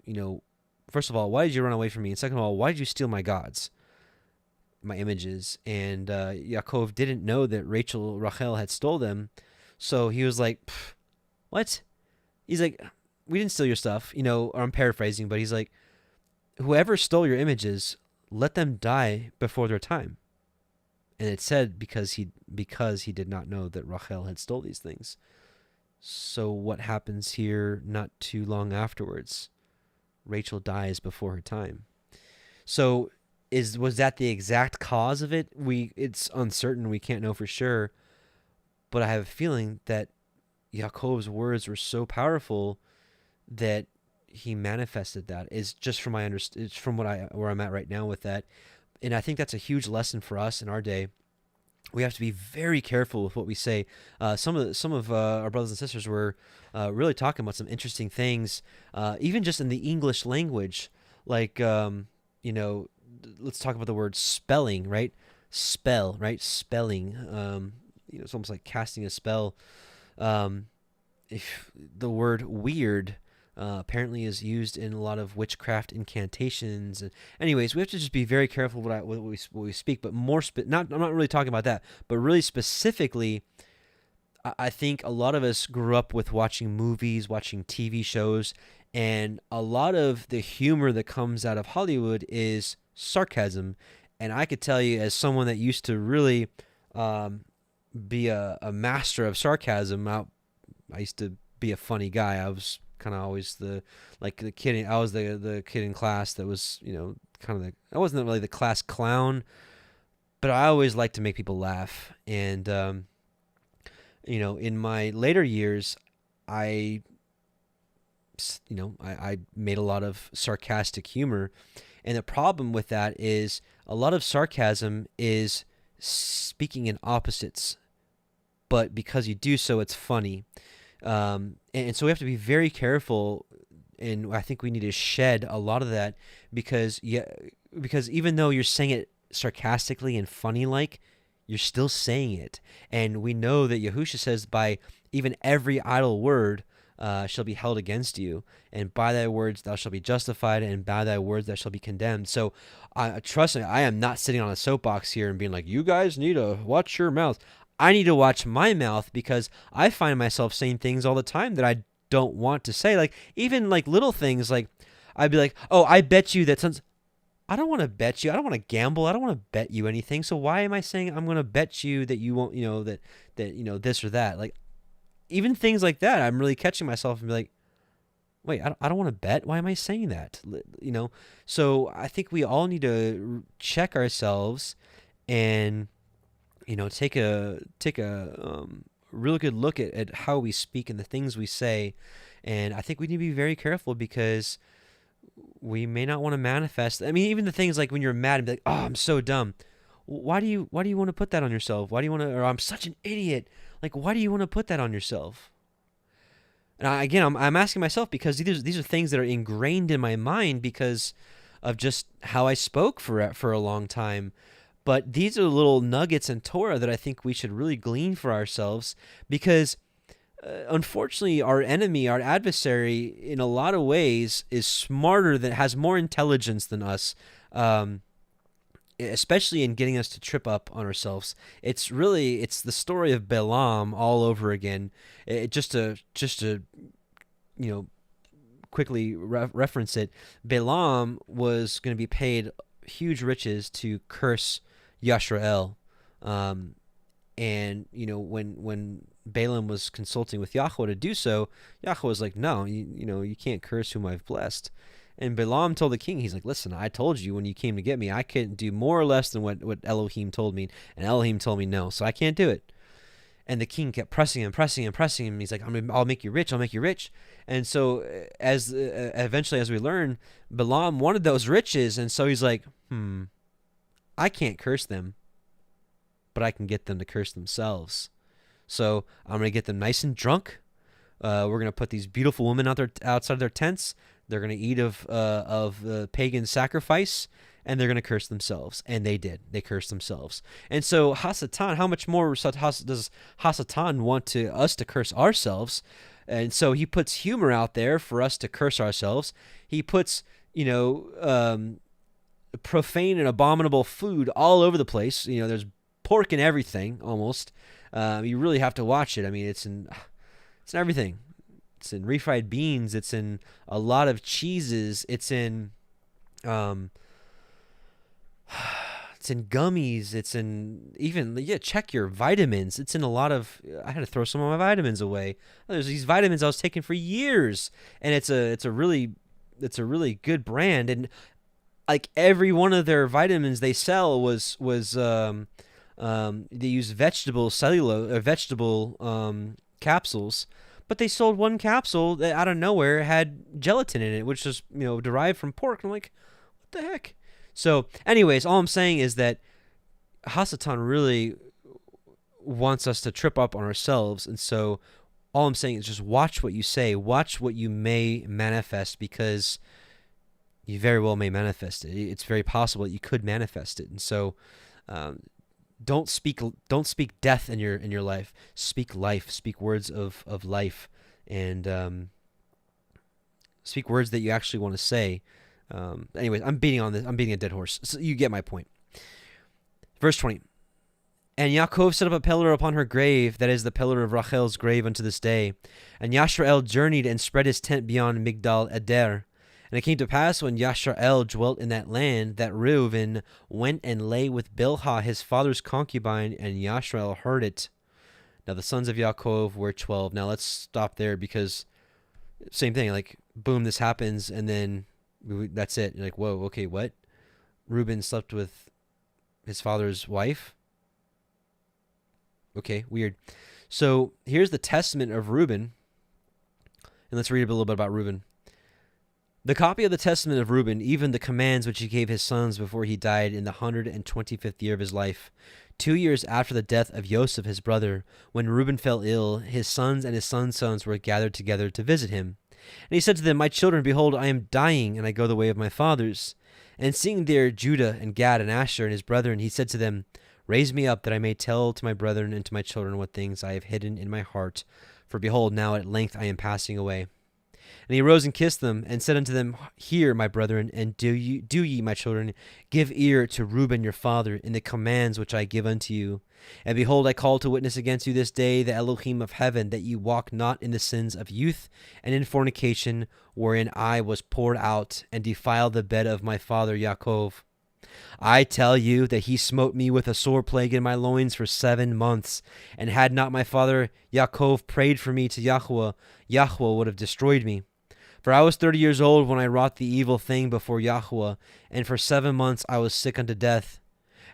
first of all, why did you run away from me? And second of all, why did you steal my gods, my images? And Yaakov didn't know that Rachel had stole them, so he was like, what? He's like, we didn't steal your stuff, or I'm paraphrasing, but he's like, whoever stole your images, let them die before their time. And it said because he did not know that Rachel had stole these things. So what happens here not too long afterwards? Rachel dies before her time. So was that the exact cause of it? It's uncertain. We can't know for sure. But I have a feeling that Yaakov's words were so powerful that he manifested that. Is just from it's from where I'm at right now with that. And I think that's a huge lesson for us in our day. We have to be very careful with what we say. Some of our brothers and sisters were really talking about some interesting things, even just in the English language. Like, let's talk about the word spelling, right? Spell, right? Spelling. It's almost like casting a spell. If the word weird apparently is used in a lot of witchcraft incantations. And anyways, we have to just be very careful what we speak, but I'm not really talking about that, but really specifically, I think a lot of us grew up with watching movies, watching TV shows, and a lot of the humor that comes out of Hollywood is sarcasm. And I could tell you, as someone that used to really be a master of sarcasm, I used to be a funny guy. I was kind of always the kid. I was the kid in class that was, I wasn't really the class clown, but I always liked to make people laugh. And, in my later years, I made a lot of sarcastic humor. And the problem with that is a lot of sarcasm is speaking in opposites, but because you do so, it's funny. And so we have to be very careful, and I think we need to shed a lot of that because even though you're saying it sarcastically and funny-like, you're still saying it. And we know that Yahusha says, by even every idle word shall be held against you, and by thy words thou shalt be justified, and by thy words thou shalt be condemned. So trust me, I am not sitting on a soapbox here and being like, you guys need to watch your mouth. I need to watch my mouth because I find myself saying things all the time that I don't want to say. Like, even like little things, like I'd be like, oh, I bet you that since I don't want to bet you, I don't want to gamble, I don't want to bet you anything. So why am I saying I'm going to bet you that you won't, that this or that? Like, even things like that, I'm really catching myself and be like, wait, I don't want to bet. Why am I saying that? So I think we all need to check ourselves and take a real good look at how we speak and the things we say. And I think we need to be very careful because we may not want to manifest. I mean, even the things like when you're mad and be like, oh, I'm so dumb. Why do you want to put that on yourself? Why do you want to, or I'm such an idiot. Like, why do you want to put that on yourself? And I'm asking myself because these are things that are ingrained in my mind because of just how I spoke for a long time. But these are little nuggets in Torah that I think we should really glean for ourselves because, unfortunately, our enemy, our adversary, in a lot of ways, is smarter, has more intelligence than us, especially in getting us to trip up on ourselves. It's the story of Balaam all over again. Just to quickly reference it, Balaam was going to be paid huge riches to curse Yashrael, and when Balaam was consulting with Yahweh to do so, Yahweh was like, no, you can't curse whom I've blessed. And Balaam told the king, he's like, listen, I told you when you came to get me, I couldn't do more or less than what Elohim told me, and Elohim told me no, so I can't do it. And the king kept pressing him. He's like, I'll make you rich. And so eventually, as we learn, Balaam wanted those riches, and so he's like, I can't curse them. but I can get them to curse themselves. So I'm going to get them nice and drunk. We're going to put these beautiful women outside their tents. They're going to eat of the pagan sacrifice, and they're going to curse themselves. And they did. They cursed themselves. And so Hasatan, how much more does Hasatan want us to curse ourselves? And so he puts humor out there for us to curse ourselves. He puts, profane and abominable food all over the place. There's pork in everything almost. You really have to watch it. I mean, it's in everything. It's in refried beans. It's in a lot of cheeses. It's in gummies. It's in check your vitamins. It's in a lot of. I had to throw some of my vitamins away. There's these vitamins I was taking for years, and it's a really good brand. And like every one of their vitamins they sell was they use vegetable capsules, but they sold one capsule that out of nowhere had gelatin in it, which was derived from pork. I'm like, what the heck? So, anyways, all I'm saying is that Hasatan really wants us to trip up on ourselves, and so all I'm saying is just watch what you say, watch what you may manifest, because you very well may manifest it. It's very possible that you could manifest it, and so don't speak death in your life. Speak life. Speak words of life, and speak words that you actually want to say. Anyways, I'm beating a dead horse. So you get my point. Verse 20. And Yaakov set up a pillar upon her grave, that is the pillar of Rachel's grave unto this day. And Yashrael journeyed and spread his tent beyond Migdal Eder. And it came to pass when Yashrael dwelt in that land, that Reuben went and lay with Bilhah his father's concubine, and Yashrael heard it. Now the sons of Yaakov were 12. Now let's stop there, because same thing, like boom, this happens, and then that's it. You're like, whoa, okay, what? Reuben slept with his father's wife? Okay, weird. So here's the testament of Reuben, and let's read a little bit about Reuben. The copy of the testament of Reuben, even the commands which he gave his sons before he died in the 125th year of his life, 2 years after the death of Joseph his brother, when Reuben fell ill, his sons and his sons' sons were gathered together to visit him. And he said to them, My children, behold, I am dying, and I go the way of my fathers. And seeing there Judah and Gad and Asher and his brethren, he said to them, Raise me up, that I may tell to my brethren and to my children what things I have hidden in my heart. For behold, now at length I am passing away. And he arose and kissed them, and said unto them, Hear, my brethren, and do ye, my children, give ear to Reuben your father in the commands which I give unto you. And behold, I call to witness against you this day the Elohim of heaven, that ye walk not in the sins of youth, and in fornication, wherein I was poured out, and defiled the bed of my father Yaakov. I tell you that he smote me with a sore plague in my loins for 7 months, and had not my father Yaakov prayed for me to Yahweh, Yahweh would have destroyed me. For I was 30 years old when I wrought the evil thing before Yahweh, and for 7 months I was sick unto death.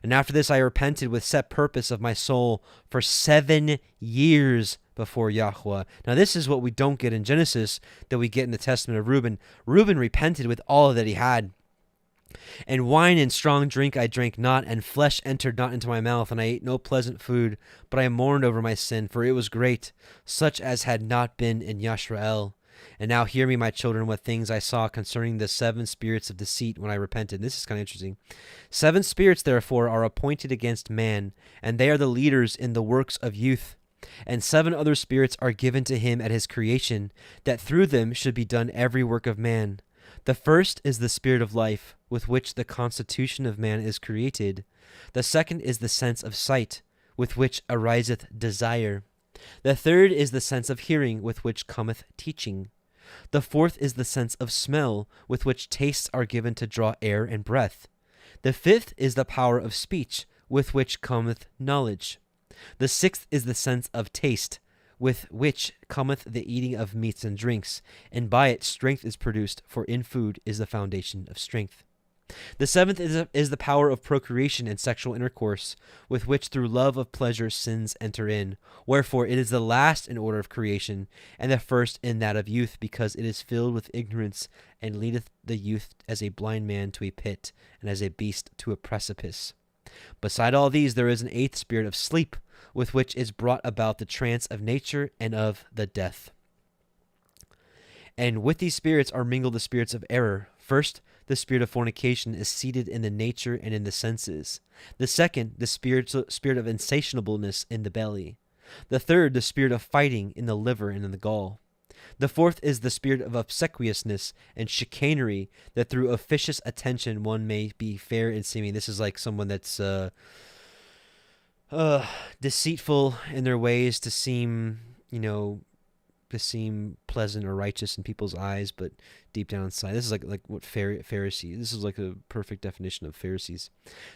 And after this I repented with set purpose of my soul for 7 years before Yahweh. Now this is what we don't get in Genesis, that we get in the testament of Reuben. Reuben repented with all that he had. And wine and strong drink I drank not, and flesh entered not into my mouth, and I ate no pleasant food, but I mourned over my sin, for it was great, such as had not been in Yashrael. And now hear me, my children, what things I saw concerning the 7 spirits of deceit when I repented. This is kind of interesting. 7 spirits, therefore, are appointed against man, and they are the leaders in the works of youth. And 7 other spirits are given to him at his creation, that through them should be done every work of man. The first is the spirit of life, with which the constitution of man is created. The second is the sense of sight, with which ariseth desire. The third is the sense of hearing, with which cometh teaching. The fourth is the sense of smell, with which tastes are given to draw air and breath. The fifth is the power of speech, with which cometh knowledge. The sixth is the sense of taste, with which cometh the eating of meats and drinks, and by it strength is produced, for in food is the foundation of strength. The seventh is the power of procreation and sexual intercourse, with which through love of pleasure sins enter in. Wherefore it is the last in order of creation, and the first in that of youth, because it is filled with ignorance, and leadeth the youth as a blind man to a pit, and as a beast to a precipice. Beside all these, there is an eighth spirit of sleep, with which is brought about the trance of nature and of the death. And with these spirits are mingled the spirits of error. First, the spirit of fornication is seated in the nature and in the senses. The second, the spirit of insatiableness in the belly. The third, the spirit of fighting in the liver and in the gall. The fourth is the spirit of obsequiousness and chicanery, that through officious attention one may be fair in seeming. This is like someone that's deceitful in their ways to seem, pleasant or righteous in people's eyes, but deep down inside, this is like what Pharisees. This is like a perfect definition of Pharisees.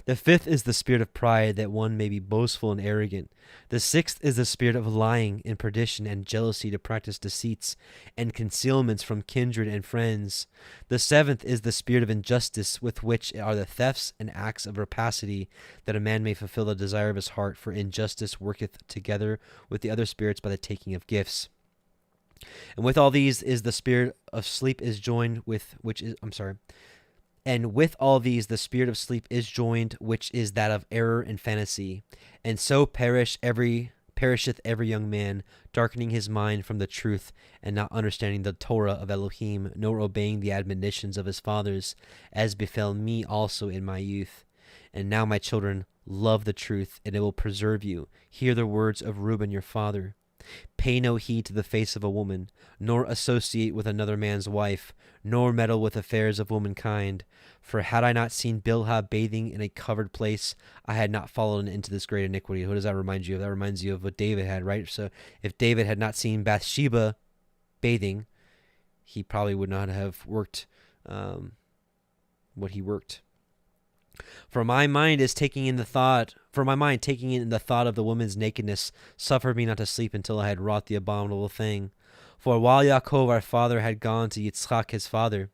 The fifth is the spirit of pride, that one may be boastful and arrogant. The sixth is the spirit of lying and perdition and jealousy, to practice deceits and concealments from kindred and friends. The seventh is the spirit of injustice, with which are the thefts and acts of rapacity, that a man may fulfill the desire of his heart. For injustice worketh together with the other spirits by the taking of gifts. And with all these is the spirit of sleep is joined with, and with all these the spirit of sleep is joined, which is that of error and fantasy. And so perisheth every young man, darkening his mind from the truth, and not understanding the Torah of Elohim, nor obeying the admonitions of his fathers, as befell me also in my youth. And now, my children, love the truth, and it will preserve you. Hear the words of Reuben your father. Pay no heed to the face of a woman, nor associate with another man's wife, nor meddle with affairs of womankind. For had I not seen Bilhah bathing in a covered place, I had not fallen into this great iniquity. What does that remind you of? That reminds you of what David had, right? So if David had not seen Bathsheba bathing, he probably would not have worked what he worked. For my mind taking in the thought of the woman's nakedness, suffered me not to sleep until I had wrought the abominable thing. For while Yaakov our father had gone to Yitzchak his father,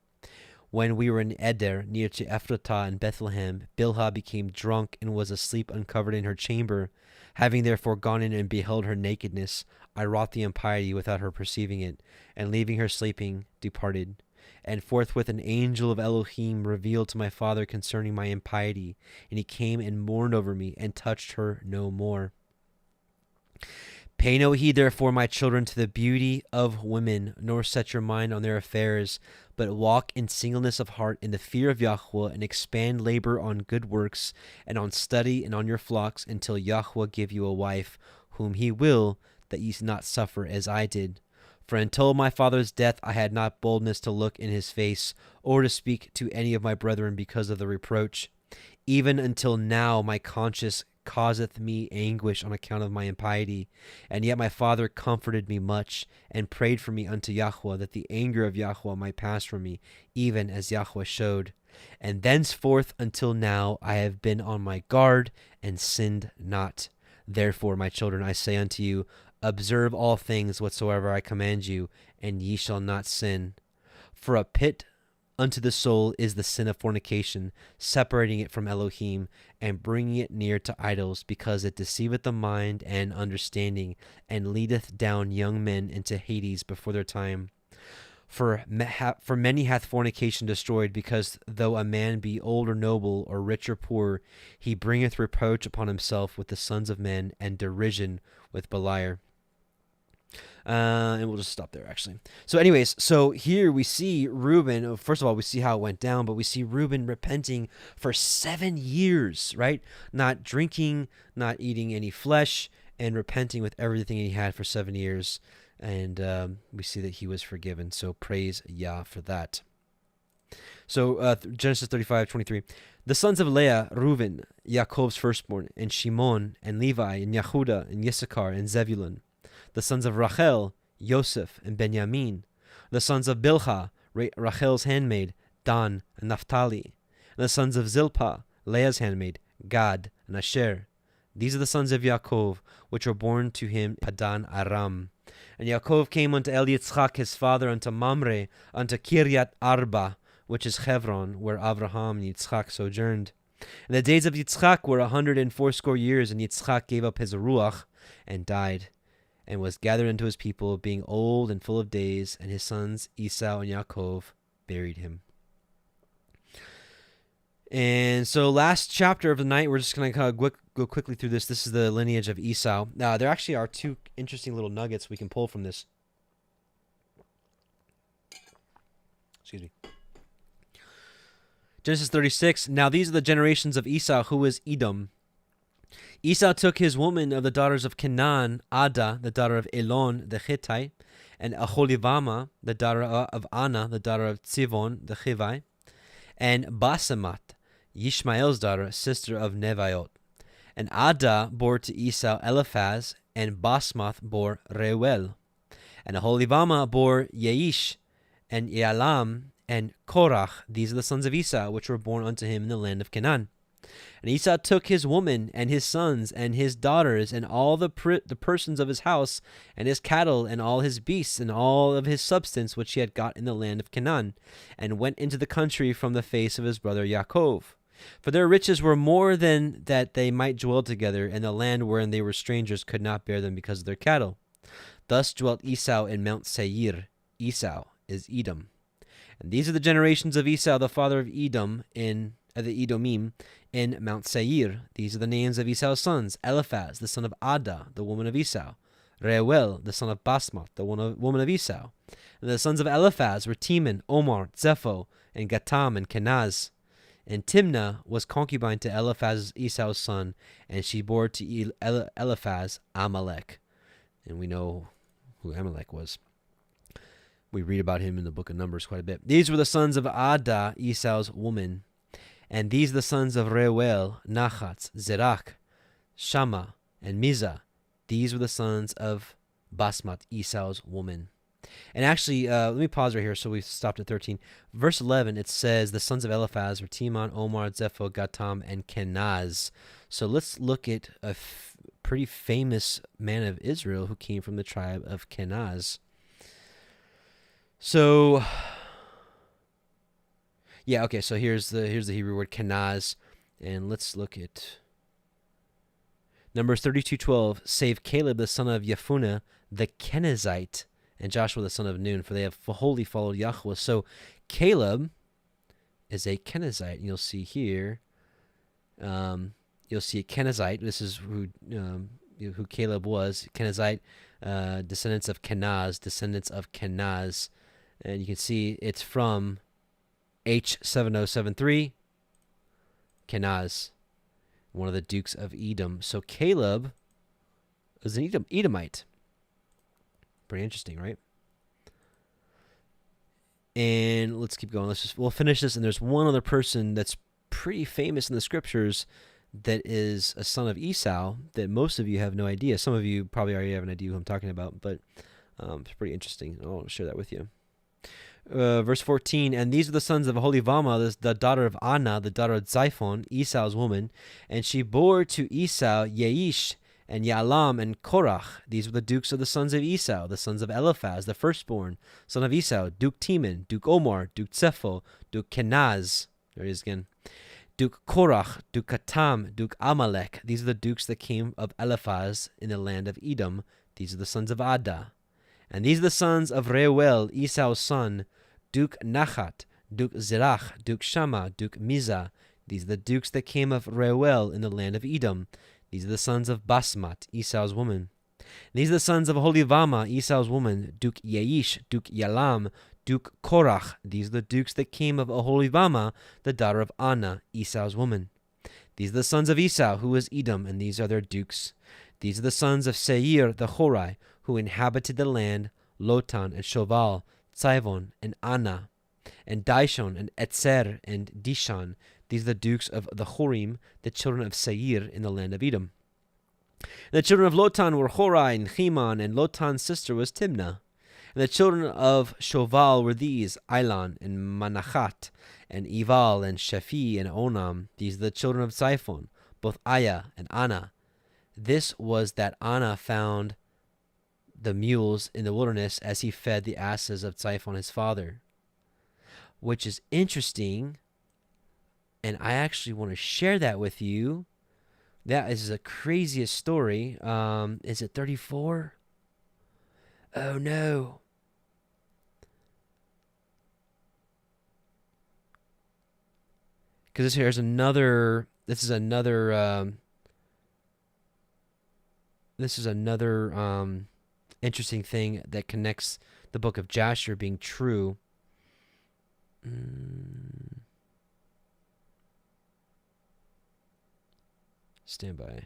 when we were in Eder, near to Ephratah and Bethlehem, Bilhah became drunk and was asleep uncovered in her chamber. Having therefore gone in and beheld her nakedness, I wrought the impiety without her perceiving it, and leaving her sleeping, departed. And forthwith an angel of Elohim revealed to my father concerning my impiety, and he came and mourned over me, and touched her no more. Pay no heed, therefore, my children, to the beauty of women, nor set your mind on their affairs, but walk in singleness of heart, in the fear of Yahweh, and expand labor on good works, and on study, and on your flocks, until Yahweh give you a wife, whom he will, that ye not suffer as I did. For until my father's death I had not boldness to look in his face, or to speak to any of my brethren because of the reproach. Even until now my conscience causeth me anguish on account of my impiety. And yet my father comforted me much, and prayed for me unto Yahweh, that the anger of Yahweh might pass from me, even as Yahweh showed. And thenceforth until now I have been on my guard, and sinned not. Therefore, my children, I say unto you, observe all things whatsoever I command you, and ye shall not sin. For a pit unto the soul is the sin of fornication, separating it from Elohim, and bringing it near to idols, because it deceiveth the mind and understanding, and leadeth down young men into Hades before their time. For many hath fornication destroyed, because though a man be old or noble, or rich or poor, he bringeth reproach upon himself with the sons of men, and derision with Beliar. And we'll just stop there, actually. So anyways, so here we see Reuben. First of all, we see how it went down, but we see Reuben repenting for 7 years, right? Not drinking, not eating any flesh, and repenting with everything he had for 7 years. And we see that he was forgiven. So praise Yah for that. So Genesis 35:23. The sons of Leah, Reuben, Yaakov's firstborn, and Shimon, and Levi, and Yehuda, and Yissachar, and Zebulun. The sons of Rachel, Yosef, and Benjamin. The sons of Bilhah, Rachel's handmaid, Dan, and Naphtali. And the sons of Zilpah, Leah's handmaid, Gad, and Asher. These are the sons of Yaakov, which were born to him Padan Aram. And Yaakov came unto Yitzchak his father, unto Mamre, unto Kiryat Arba, which is Hebron, where Abraham and Yitzchak sojourned. And the days of Yitzchak were 180 years, and Yitzchak gave up his ruach, and died, and was gathered unto his people, being old and full of days, and his sons Esau and Yaakov buried him. And so last chapter of the night, we're just going to go quickly through this. This is the lineage of Esau. Now, there actually are two interesting little nuggets we can pull from this. Excuse me. Genesis 36. Now these are the generations of Esau, who was Edom. Esau took his woman of the daughters of Canaan, Ada, the daughter of Elon, the Hittite, and Aholibama, the daughter of Anna, the daughter of Tzivon, the Hivite, and Basemat, Yishmael's daughter, sister of Neviot. And Ada bore to Esau Eliphaz, and Basmath bore Reuel. And Aholibama bore Yeish, and Yalam, and Korach. These are the sons of Esau, which were born unto him in the land of Canaan. And Esau took his woman, and his sons, and his daughters, and all the persons of his house, and his cattle, and all his beasts, and all of his substance which he had got in the land of Canaan, and went into the country from the face of his brother Yaakov. For their riches were more than that they might dwell together, and the land wherein they were strangers could not bear them because of their cattle. Thus dwelt Esau in Mount Seir. Esau is Edom. And these are the generations of Esau, the father of Edom, in the Edomim, in Mount Seir. These are the names of Esau's sons: Eliphaz, the son of Ada, the woman of Esau; Reuel, the son of Basmath, the woman of Esau. And the sons of Eliphaz were Teman, Omar, Zepho, and Gatam, and Kenaz. And Timnah was concubine to Eliphaz, Esau's son, and she bore to Eliphaz Amalek. And we know who Amalek was. We read about him in the book of Numbers quite a bit. These were the sons of Ada, Esau's woman. And these the sons of Reuel, Nachatz, Zerach, Shammah, and Mizah. These were the sons of Basmath, Esau's woman. And actually, let me pause right here. So we stopped at 13. Verse 11, it says the sons of Eliphaz were Teman, Omar, Zepho, Gatam, and Kenaz. So let's look at a pretty famous man of Israel who came from the tribe of Kenaz. So, yeah, okay, so here's the Hebrew word Kenaz, and let's look at Numbers 32:12. Save Caleb the son of Yefuneh the Kenizzite, and Joshua the son of Nun, for they have wholly followed Yahweh. So Caleb is a Kenizzite, and you'll see here, you'll see a Kenizzite. This is who Caleb was. Kenizzite, descendants of Kenaz, and you can see it's from H7073, Kenaz, one of the dukes of Edom. So Caleb was an Edomite. Pretty interesting, right? And let's keep going. We'll finish this. And there's one other person that's pretty famous in the scriptures that is a son of Esau that most of you have no idea. Some of you probably already have an idea who I'm talking about, but it's pretty interesting. I'll share that with you. Verse 14, and these are the sons of Aholibama, the daughter of Anna, the daughter of Ziphon, Esau's woman, and she bore to Esau Yeish, and Yalam, and Korach. These were the dukes of the sons of Esau, the sons of Eliphaz, the firstborn, son of Esau, Duke Teman, Duke Omar, Duke Zepho, Duke Kenaz, there he is again, Duke Korach, Duke Katam, Duke Amalek. These are the dukes that came of Eliphaz in the land of Edom. These are the sons of Ada. And these are the sons of Reuel, Esau's son, Duke Nachat, Duke Zerach, Duke Shammah, Duke Mizah. These are the dukes that came of Reuel in the land of Edom. These are the sons of Basmath, Esau's woman. These are the sons of Aholibama, Esau's woman, Duke Yeish, Duke Yalam, Duke Korach. These are the dukes that came of Aholibama, the daughter of Anna, Esau's woman. These are the sons of Esau, who was Edom, and these are their dukes. These are the sons of Seir the Horai, who inhabited the land, Lotan and Shoval, Tzivon and Anna, and Dishon and Etzer and Dishan. These are the dukes of the Horim, the children of Seir in the land of Edom. And the children of Lotan were Horai and Heman, and Lotan's sister was Timnah. And the children of Shoval were these, Ilan and Manachat, and Eval and Shephi and Onam. These are the children of Ziphon, both Aya and Anna. This was that Anna found the mules in the wilderness as he fed the asses of Ziphon his father, which is interesting, and I actually want to share that with you. That is the craziest story. Is it 34? Oh no. because here's another. This is another. Interesting thing that connects the book of Jasher being true. Stand by.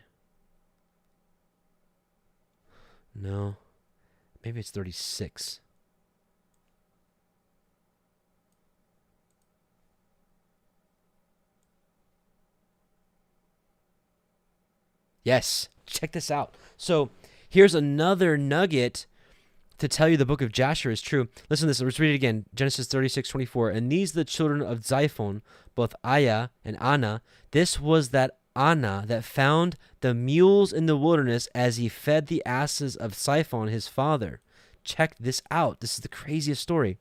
No. Maybe it's 36. Yes. Check this out. So here's another nugget to tell you the book of Jasher is true. Listen to this. Let's read it again. Genesis 36:24. And these are the children of Ziphon, both Aya and Anna. This was that Anna that found the mules in the wilderness as he fed the asses of Ziphon, his father. Check this out. This is the craziest story.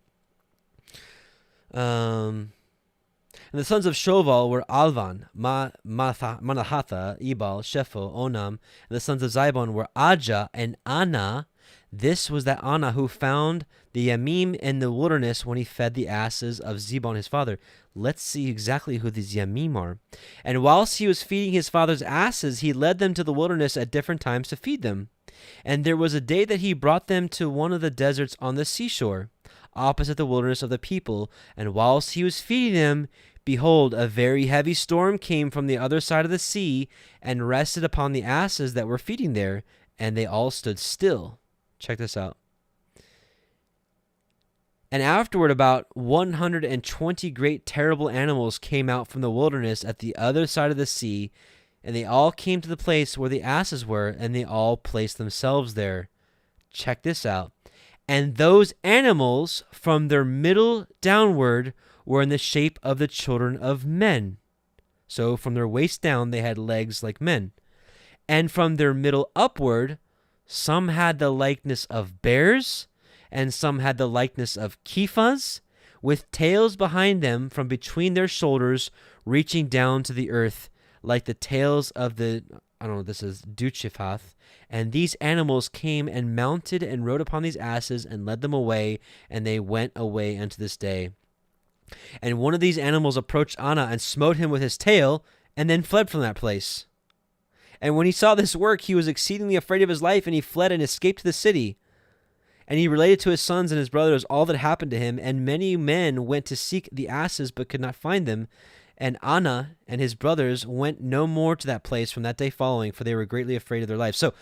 And the sons of Shoval were Alvan, Manahatha, Ebal, Shepho, Onam. And the sons of Zibon were Ajah and Anna. This was that Anna who found the Yamim in the wilderness when he fed the asses of Zibon his father. Let's see exactly who these Yamim are. And whilst he was feeding his father's asses, he led them to the wilderness at different times to feed them. And there was a day that he brought them to one of the deserts on the seashore, opposite the wilderness of the people. And whilst he was feeding them, behold, a very heavy storm came from the other side of the sea and rested upon the asses that were feeding there, and they all stood still. Check this out. And afterward, about 120 great terrible animals came out from the wilderness at the other side of the sea, and they all came to the place where the asses were, and they all placed themselves there. Check this out. And those animals, from their middle downward, were in the shape of the children of men. So from their waist down, they had legs like men. And from their middle upward, some had the likeness of bears, and some had the likeness of kephas, with tails behind them from between their shoulders, reaching down to the earth, like the tails of the, I don't know, this is Duchifath. And these animals came and mounted and rode upon these asses and led them away, and they went away unto this day. And one of these animals approached Anna and smote him with his tail, and then fled from that place. And when he saw this work, he was exceedingly afraid of his life, and he fled and escaped to the city. And he related to his sons and his brothers all that happened to him, and many men went to seek the asses, but could not find them. And Anna and his brothers went no more to that place from that day following, for they were greatly afraid of their lives. So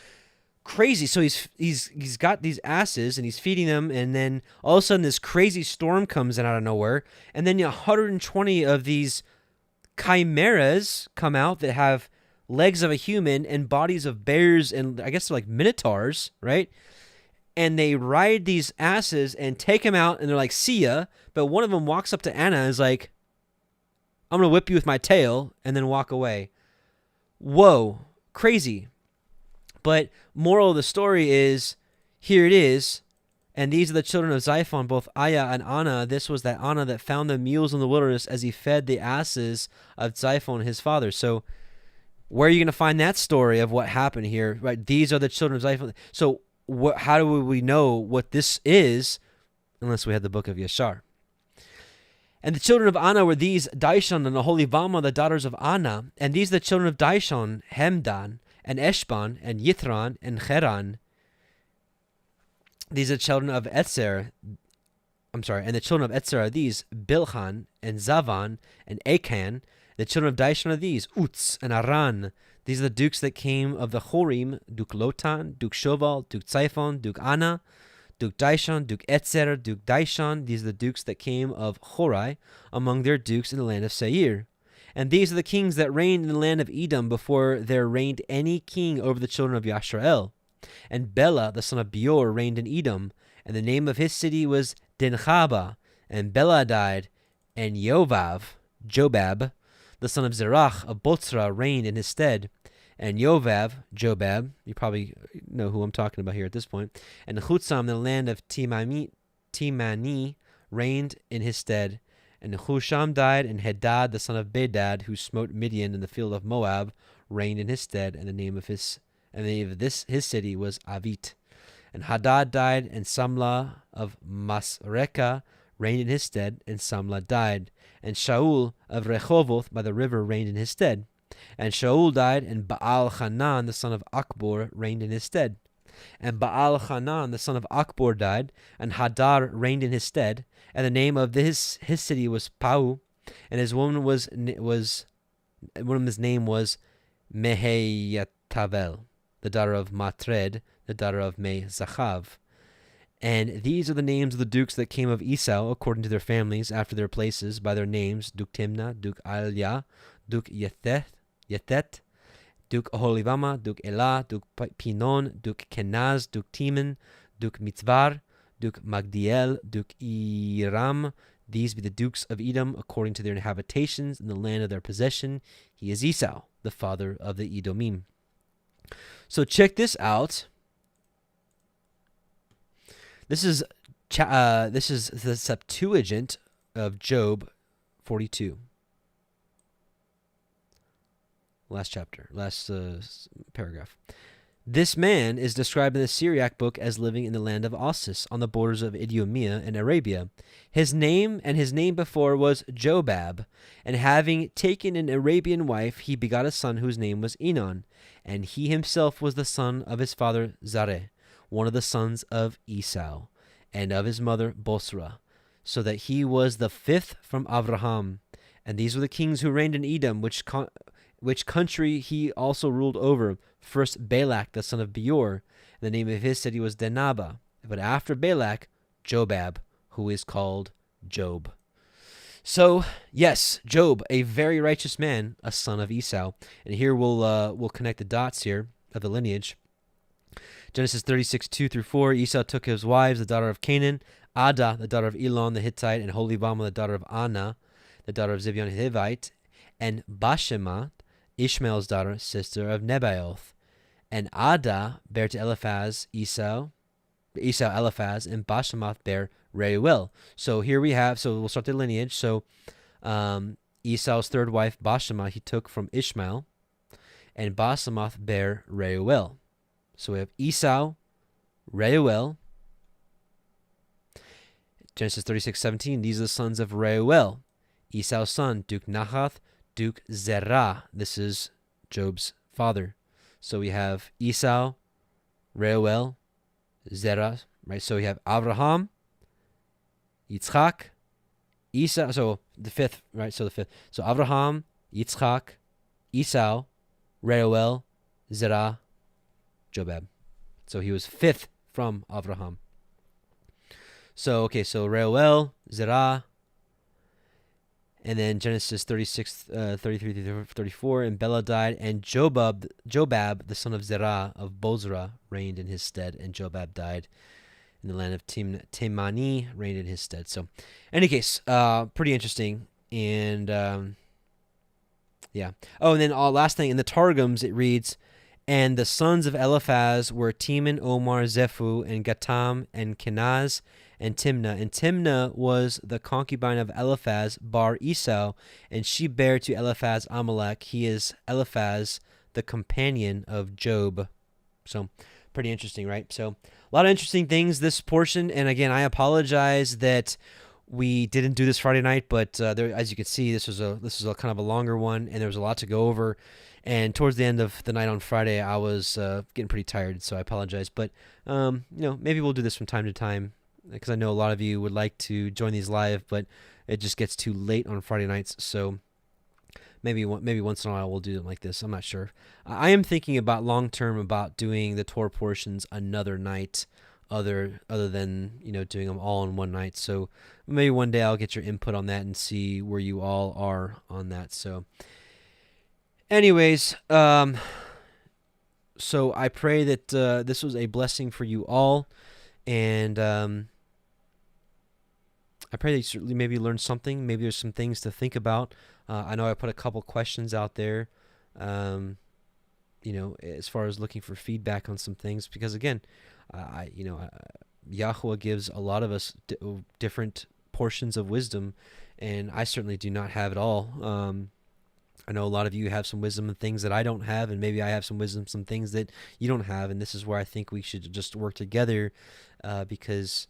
crazy. So he's got these asses, and he's feeding them, and then all of a sudden this crazy storm comes in out of nowhere, and then 120 of these chimeras come out that have legs of a human and bodies of bears, and I guess they're like minotaurs, right? And they ride these asses and take them out, and they're like, see ya. But one of them walks up to Anna and is like, I'm going to whip you with my tail, and then walk away. Whoa, crazy. But moral of the story is, here it is, and these are the children of Ziphon, both Aya and Anna. This was that Anna that found the mules in the wilderness as he fed the asses of Ziphon, his father. So where are you going to find that story of what happened here? Right? These are the children of Ziphon. So how do we know what this is unless we had the book of Yashar? And the children of Anna were these, Dishon and Aholibama, the daughters of Anna. And these are the children of Dishon, Hemdan, and Eshban, and Yithran, and Cheran. These are the children of Etzer. And the children of Etzer are these, Bilhan, and Zavan, and Akan. The children of Dishon are these, Utz, and Aran. These are the dukes that came of the Chorim, Duke Lotan, Duke Shoval, Duke Ziphon, Duke Anna, Duke Dishon, Duke Etzer, Duke Dishon. These are the dukes that came of Horai, among their dukes in the land of Seir. And these are the kings that reigned in the land of Edom before there reigned any king over the children of Yashrael. And Bela, the son of Beor, reigned in Edom, and the name of his city was Dinchaba. And Bela died, and Jobab, the son of Zerach of Botzra, reigned in his stead. And Jobab, you probably know who I'm talking about here at this point, and Chutzam, the land of Timani, reigned in his stead. And Husham died, and Hadad, the son of Bedad, who smote Midian in the field of Moab, reigned in his stead, and the name of his city was Avit. And Hadad died, and Samlah of Masrekah reigned in his stead, and Samlah died. And Shaul of Rehoboth by the river reigned in his stead. And Shaul died, and Baal Hanan, the son of Akbor, reigned in his stead. And Baal Hanan, the son of Akbor, died, and Hadar reigned in his stead. And the name of his city was Pau, and his woman's name was Meheyatavel, the daughter of Matred, the daughter of Me-Zachav. And these are the names of the dukes that came of Esau, according to their families, after their places, by their names: Duke Timnah, Duke Alia, Duke Yethet, Duke Oholibama, Duke Elah, Duke Pinon, Duke Kenaz, Duke Timon, Duke Mitzvar, Duke Magdiel, Duke Iram. These be the dukes of Edom, according to their habitations in the land of their possession. He is Esau, the father of the Edomim. So check this out. This is the Septuagint of Job 42. Last chapter, last paragraph. This man is described in the Syriac book as living in the land of Ossus, on the borders of Idumea and Arabia. His name and his name before was Jobab, and having taken an Arabian wife, he begot a son whose name was Enon, and he himself was the son of his father Zareh, one of the sons of Esau, and of his mother Bosra, so that he was the fifth from Avraham. And these were the kings who reigned in Edom, which country he also ruled over. First Balak, the son of Beor. The name of his city was Denaba. But after Balak, Jobab, who is called Job. So, yes, Job, a very righteous man, a son of Esau. And here we'll connect the dots here of the lineage. Genesis 36, 2-4, Esau took his wives, the daughter of Canaan, Adah, the daughter of Elon the Hittite, and Holibama, the daughter of Anna, the daughter of Zibeon the Hivite, and Bashema, Ishmael's daughter, sister of Nebaioth. And Adah bare to Eliphaz Esau Eliphaz, and Bashemath bare Reuel. So here we have, so we'll start the lineage. So Esau's third wife, Bashemath, he took from Ishmael, and Bashemath bare Reuel. So we have Esau, Reuel. Genesis 36:17, these are the sons of Reuel. Esau's son, Duke Nahath, Duke Zerah. This is Job's father. So we have Esau, Reuel, Zerah, right? So we have Abraham, Yitzchak, Esau. So the fifth, right? So the fifth. So Abraham, Yitzchak, Esau, Reuel, Zerah, Jobab. So he was fifth from Abraham. So, okay, so Reuel, Zerah, and then Genesis 36, 33-34, and Bela died, and Jobab, the son of Zerah of Bozrah, reigned in his stead, and Jobab died in the land of Temani, reigned in his stead. So, in any case, pretty interesting, and yeah. Oh, and then last thing, in the Targums, it reads, and the sons of Eliphaz were Teman, Omar, Zephu, and Gatam, and Kenaz, and Timnah. And Timnah was the concubine of Eliphaz, bar Esau, and she bare to Eliphaz Amalek. He is Eliphaz, the companion of Job. So, pretty interesting, right? So, a lot of interesting things, this portion. And again, I apologize that we didn't do this Friday night, but there, as you can see, this was a kind of a longer one, and there was a lot to go over. And towards the end of the night on Friday, I was getting pretty tired, so I apologize. But maybe we'll do this from time to time, because I know a lot of you would like to join these live, but it just gets too late on Friday nights. So maybe once in a while we'll do it like this. I'm not sure. I am thinking about long term about doing the Torah portions another night, other than doing them all in one night. So maybe one day I'll get your input on that and see where you all are on that. So. Anyways, so I pray that this was a blessing for you all, and I pray that you certainly maybe learned something. Maybe there's some things to think about. I know I put a couple questions out there, as far as looking for feedback on some things, because again, Yahweh gives a lot of us different portions of wisdom, and I certainly do not have it all. I know a lot of you have some wisdom and things that I don't have, and maybe I have some wisdom, some things that you don't have, and this is where I think we should just work together, because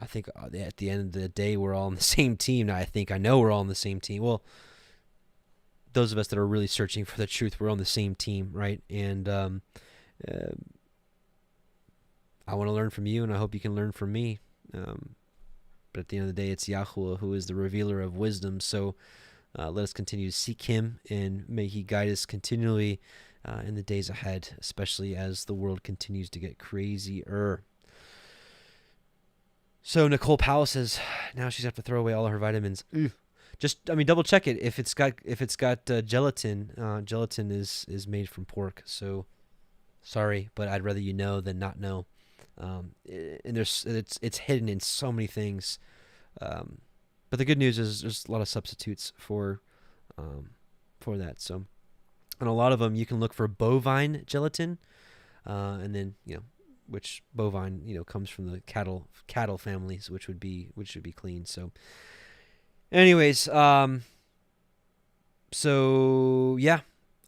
I think at the end of the day, we're all on the same team. Now, I know we're all on the same team. Well, those of us that are really searching for the truth, we're on the same team, right? And I want to learn from you, and I hope you can learn from me. But at the end of the day, it's Yahuwah who is the revealer of wisdom. So let us continue to seek him, and may he guide us continually in the days ahead, especially as the world continues to get crazier. So Nicole Powell says now she's have to throw away all of her vitamins. Just, double check it. If it's got gelatin, gelatin is made from pork. So sorry, but I'd rather you know than not know. And it's hidden in so many things. But the good news is there's a lot of substitutes for that. So, and a lot of them you can look for bovine gelatin, and then which bovine comes from the cattle families, which should be clean. So, anyways, so yeah,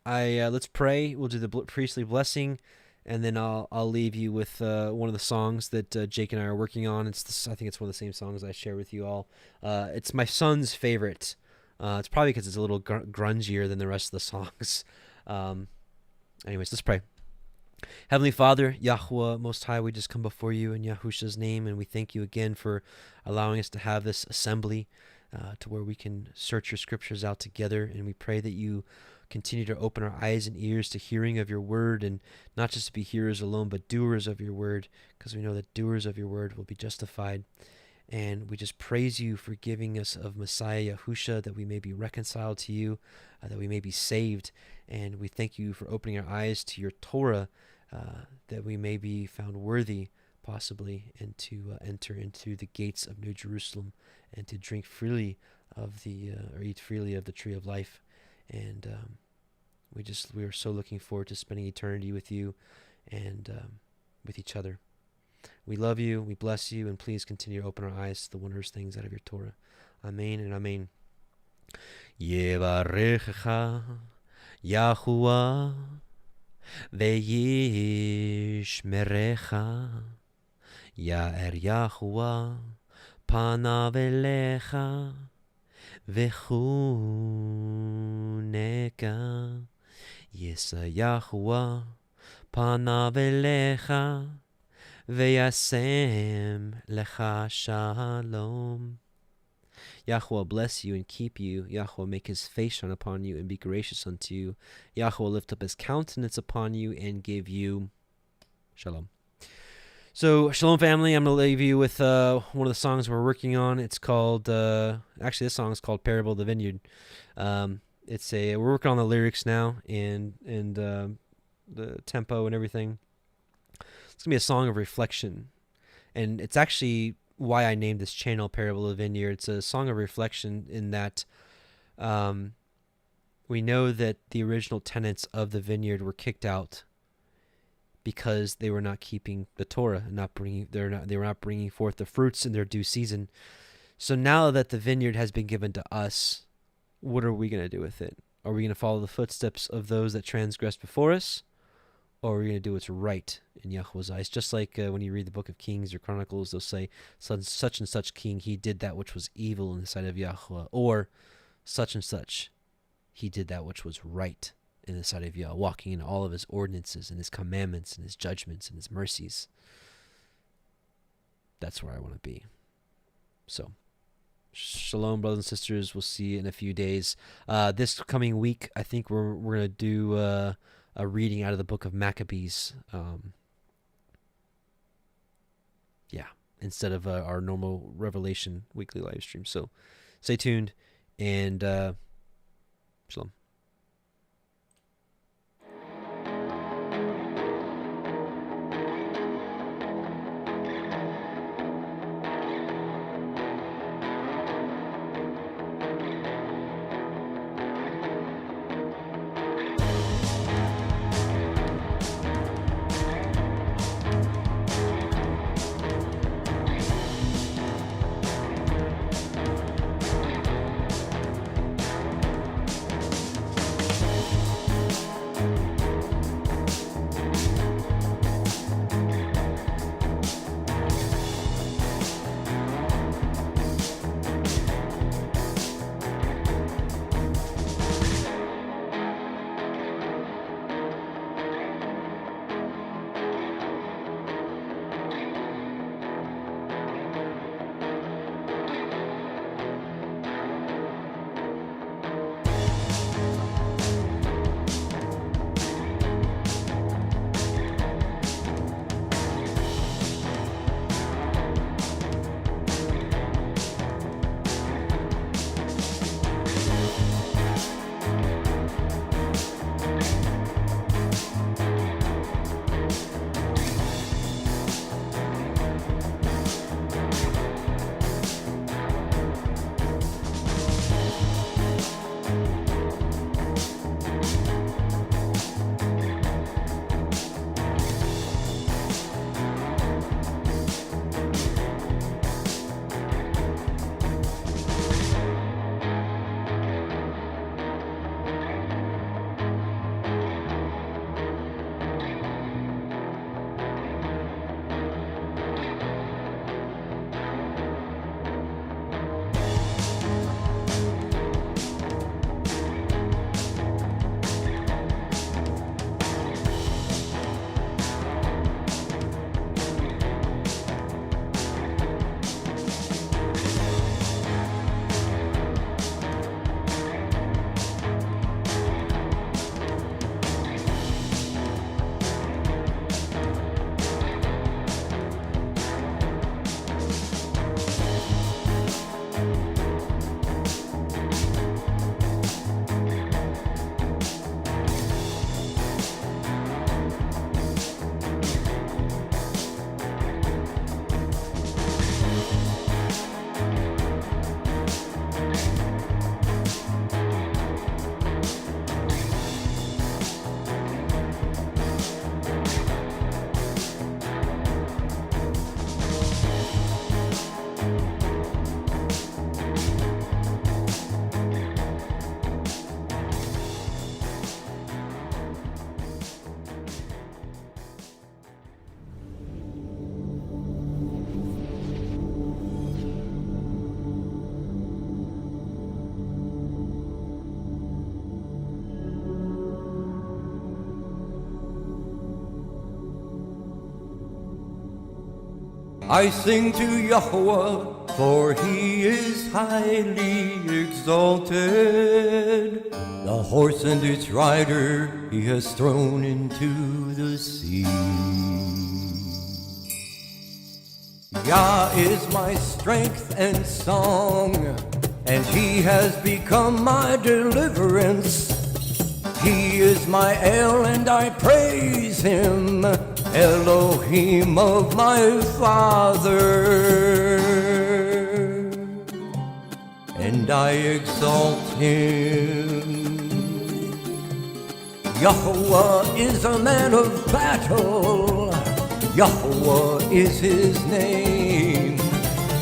let's pray. We'll do the priestly blessing, and then I'll leave you with one of the songs that Jake and I are working on. I think it's one of the same songs I share with you all. It's my son's favorite. It's probably because it's a little grungier than the rest of the songs. Anyways, let's pray. Heavenly Father, Yahuwah Most High, we just come before you in Yahusha's name, and we thank you again for allowing us to have this assembly to where we can search your scriptures out together, and we pray that you continue to open our eyes and ears to hearing of your word, and not just to be hearers alone, but doers of your word, because we know that doers of your word will be justified. And we just praise you for giving us of Messiah Yahusha, that we may be reconciled to you, that we may be saved. And we thank you for opening our eyes to your Torah, that we may be found worthy, possibly, and to enter into the gates of New Jerusalem, and to drink freely of or eat freely of the tree of life. And we are so looking forward to spending eternity with you and with each other. We love you, we bless you, and please continue to open our eyes to the wondrous things out of your Torah. Amen and amen. Yevarechecha Yahuwah ve'yishmerecha Ya'er Yahuwah panav elecha v'chuneka Yisa Yahuwah panav elecha V'yasem lecha shalom. Yahuwah bless you and keep you. Yahuwah make his face shine upon you and be gracious unto you. Yahuwah lift up his countenance upon you and give you shalom. So, shalom family, I'm going to leave you with one of the songs we're working on. It's called, actually this song is called Parable of the Vineyard. We're working on the lyrics now and the tempo and everything. It's going to be a song of reflection, and it's actually why I named this channel Parable of the Vineyard. It's a song of reflection in that we know that the original tenants of the vineyard were kicked out because they were not keeping the Torah and they were not bringing forth the fruits in their due season. So now that the vineyard has been given to us, what are we going to do with it? Are we going to follow the footsteps of those that transgressed before us? Or we're going to do what's right in Yahuwah's eyes. Just like when you read the book of Kings or Chronicles, they'll say, such and such king, he did that which was evil in the sight of Yahuwah. Or such and such, he did that which was right in the sight of Yah, walking in all of his ordinances and his commandments and his judgments and his mercies. That's where I want to be. So, shalom, brothers and sisters. We'll see you in a few days. This coming week, I think we're going to do a reading out of the book of Maccabees. Instead of our normal Revelation weekly live stream. So stay tuned and shalom. I sing to Yahweh, for he is highly exalted. The horse and its rider he has thrown into the sea. Yah is my strength and song, and he has become my deliverance. He is my El, and I praise him, Elohim of my father, and I exalt him. Yahweh is a man of battle, Yahweh is his name.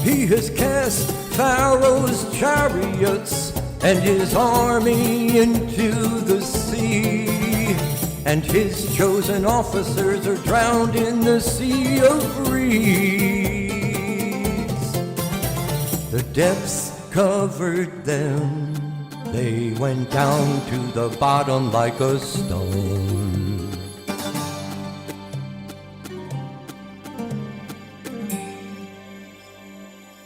He has cast Pharaoh's chariots and his army into the sea, and his chosen officers are drowned in the sea of reeds. The depths covered them, they went down to the bottom like a stone.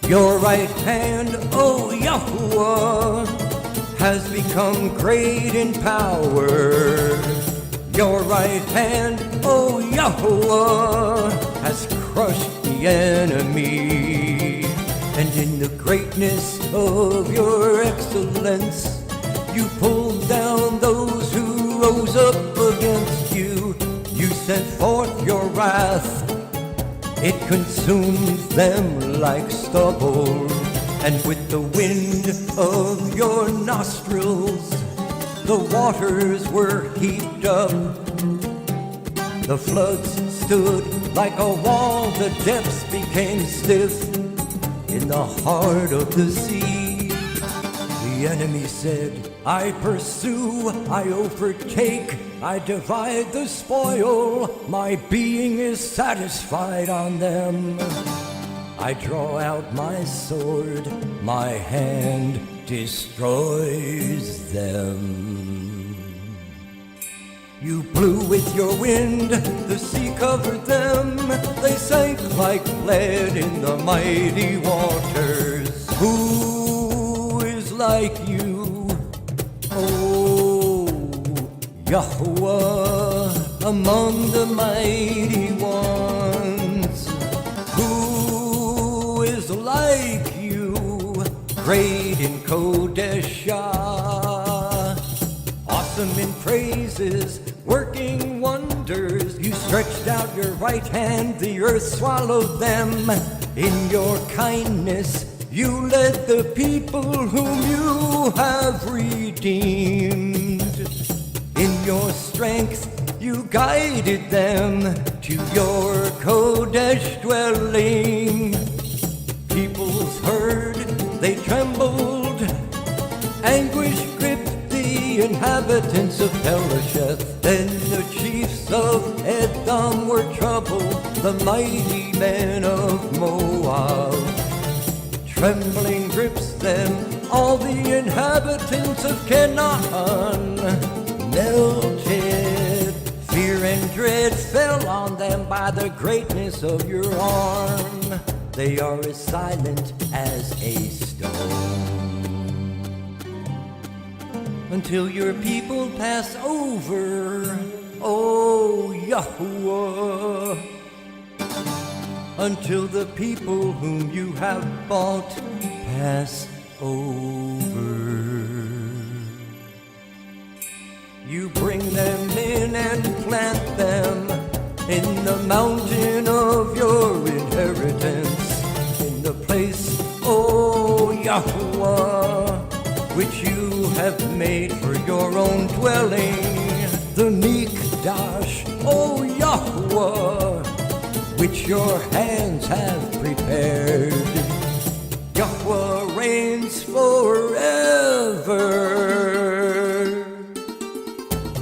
Your right hand, O Yahuwah, has become great in power. Your right hand, O Yahuwah, has crushed the enemy. And in the greatness of your excellence, you pulled down those who rose up against you. You sent forth your wrath, it consumed them like stubble, and with the wind of your nostrils, the waters were heaped up. The floods stood like a wall, the depths became stiff in the heart of the sea. The enemy said, I pursue, I overtake, I divide the spoil, my being is satisfied on them. I draw out my sword, my hand destroys them. You blew with your wind, the sea covered them, they sank like lead in the mighty waters. Who is like you, O Yahuwah, among the mighty ones? Who is like you, great in Kodeshah, awesome in praises, working wonders? You stretched out your right hand, the earth swallowed them. In your kindness, you led the people whom you have redeemed. In your strength, you guided them to your Kodesh dwelling. Peoples heard, they trembled. Anguish gripped the inhabitants of Pelasheth. Then the chiefs of Edom were troubled, the mighty men of Moab. Trembling grips them, all the inhabitants of Canaan melted. Fear and dread fell on them by the greatness of your arm. They are as silent as a stone, until your people pass over, O Yahuwah. Until the people whom you have bought pass over. You bring them in and plant them in the mountain of your inheritance, in the place, O Yahuwah, which you have made for your own dwelling, the Mikdash, O Yahuwah, which your hands have prepared. Yahweh reigns forever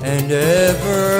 and ever.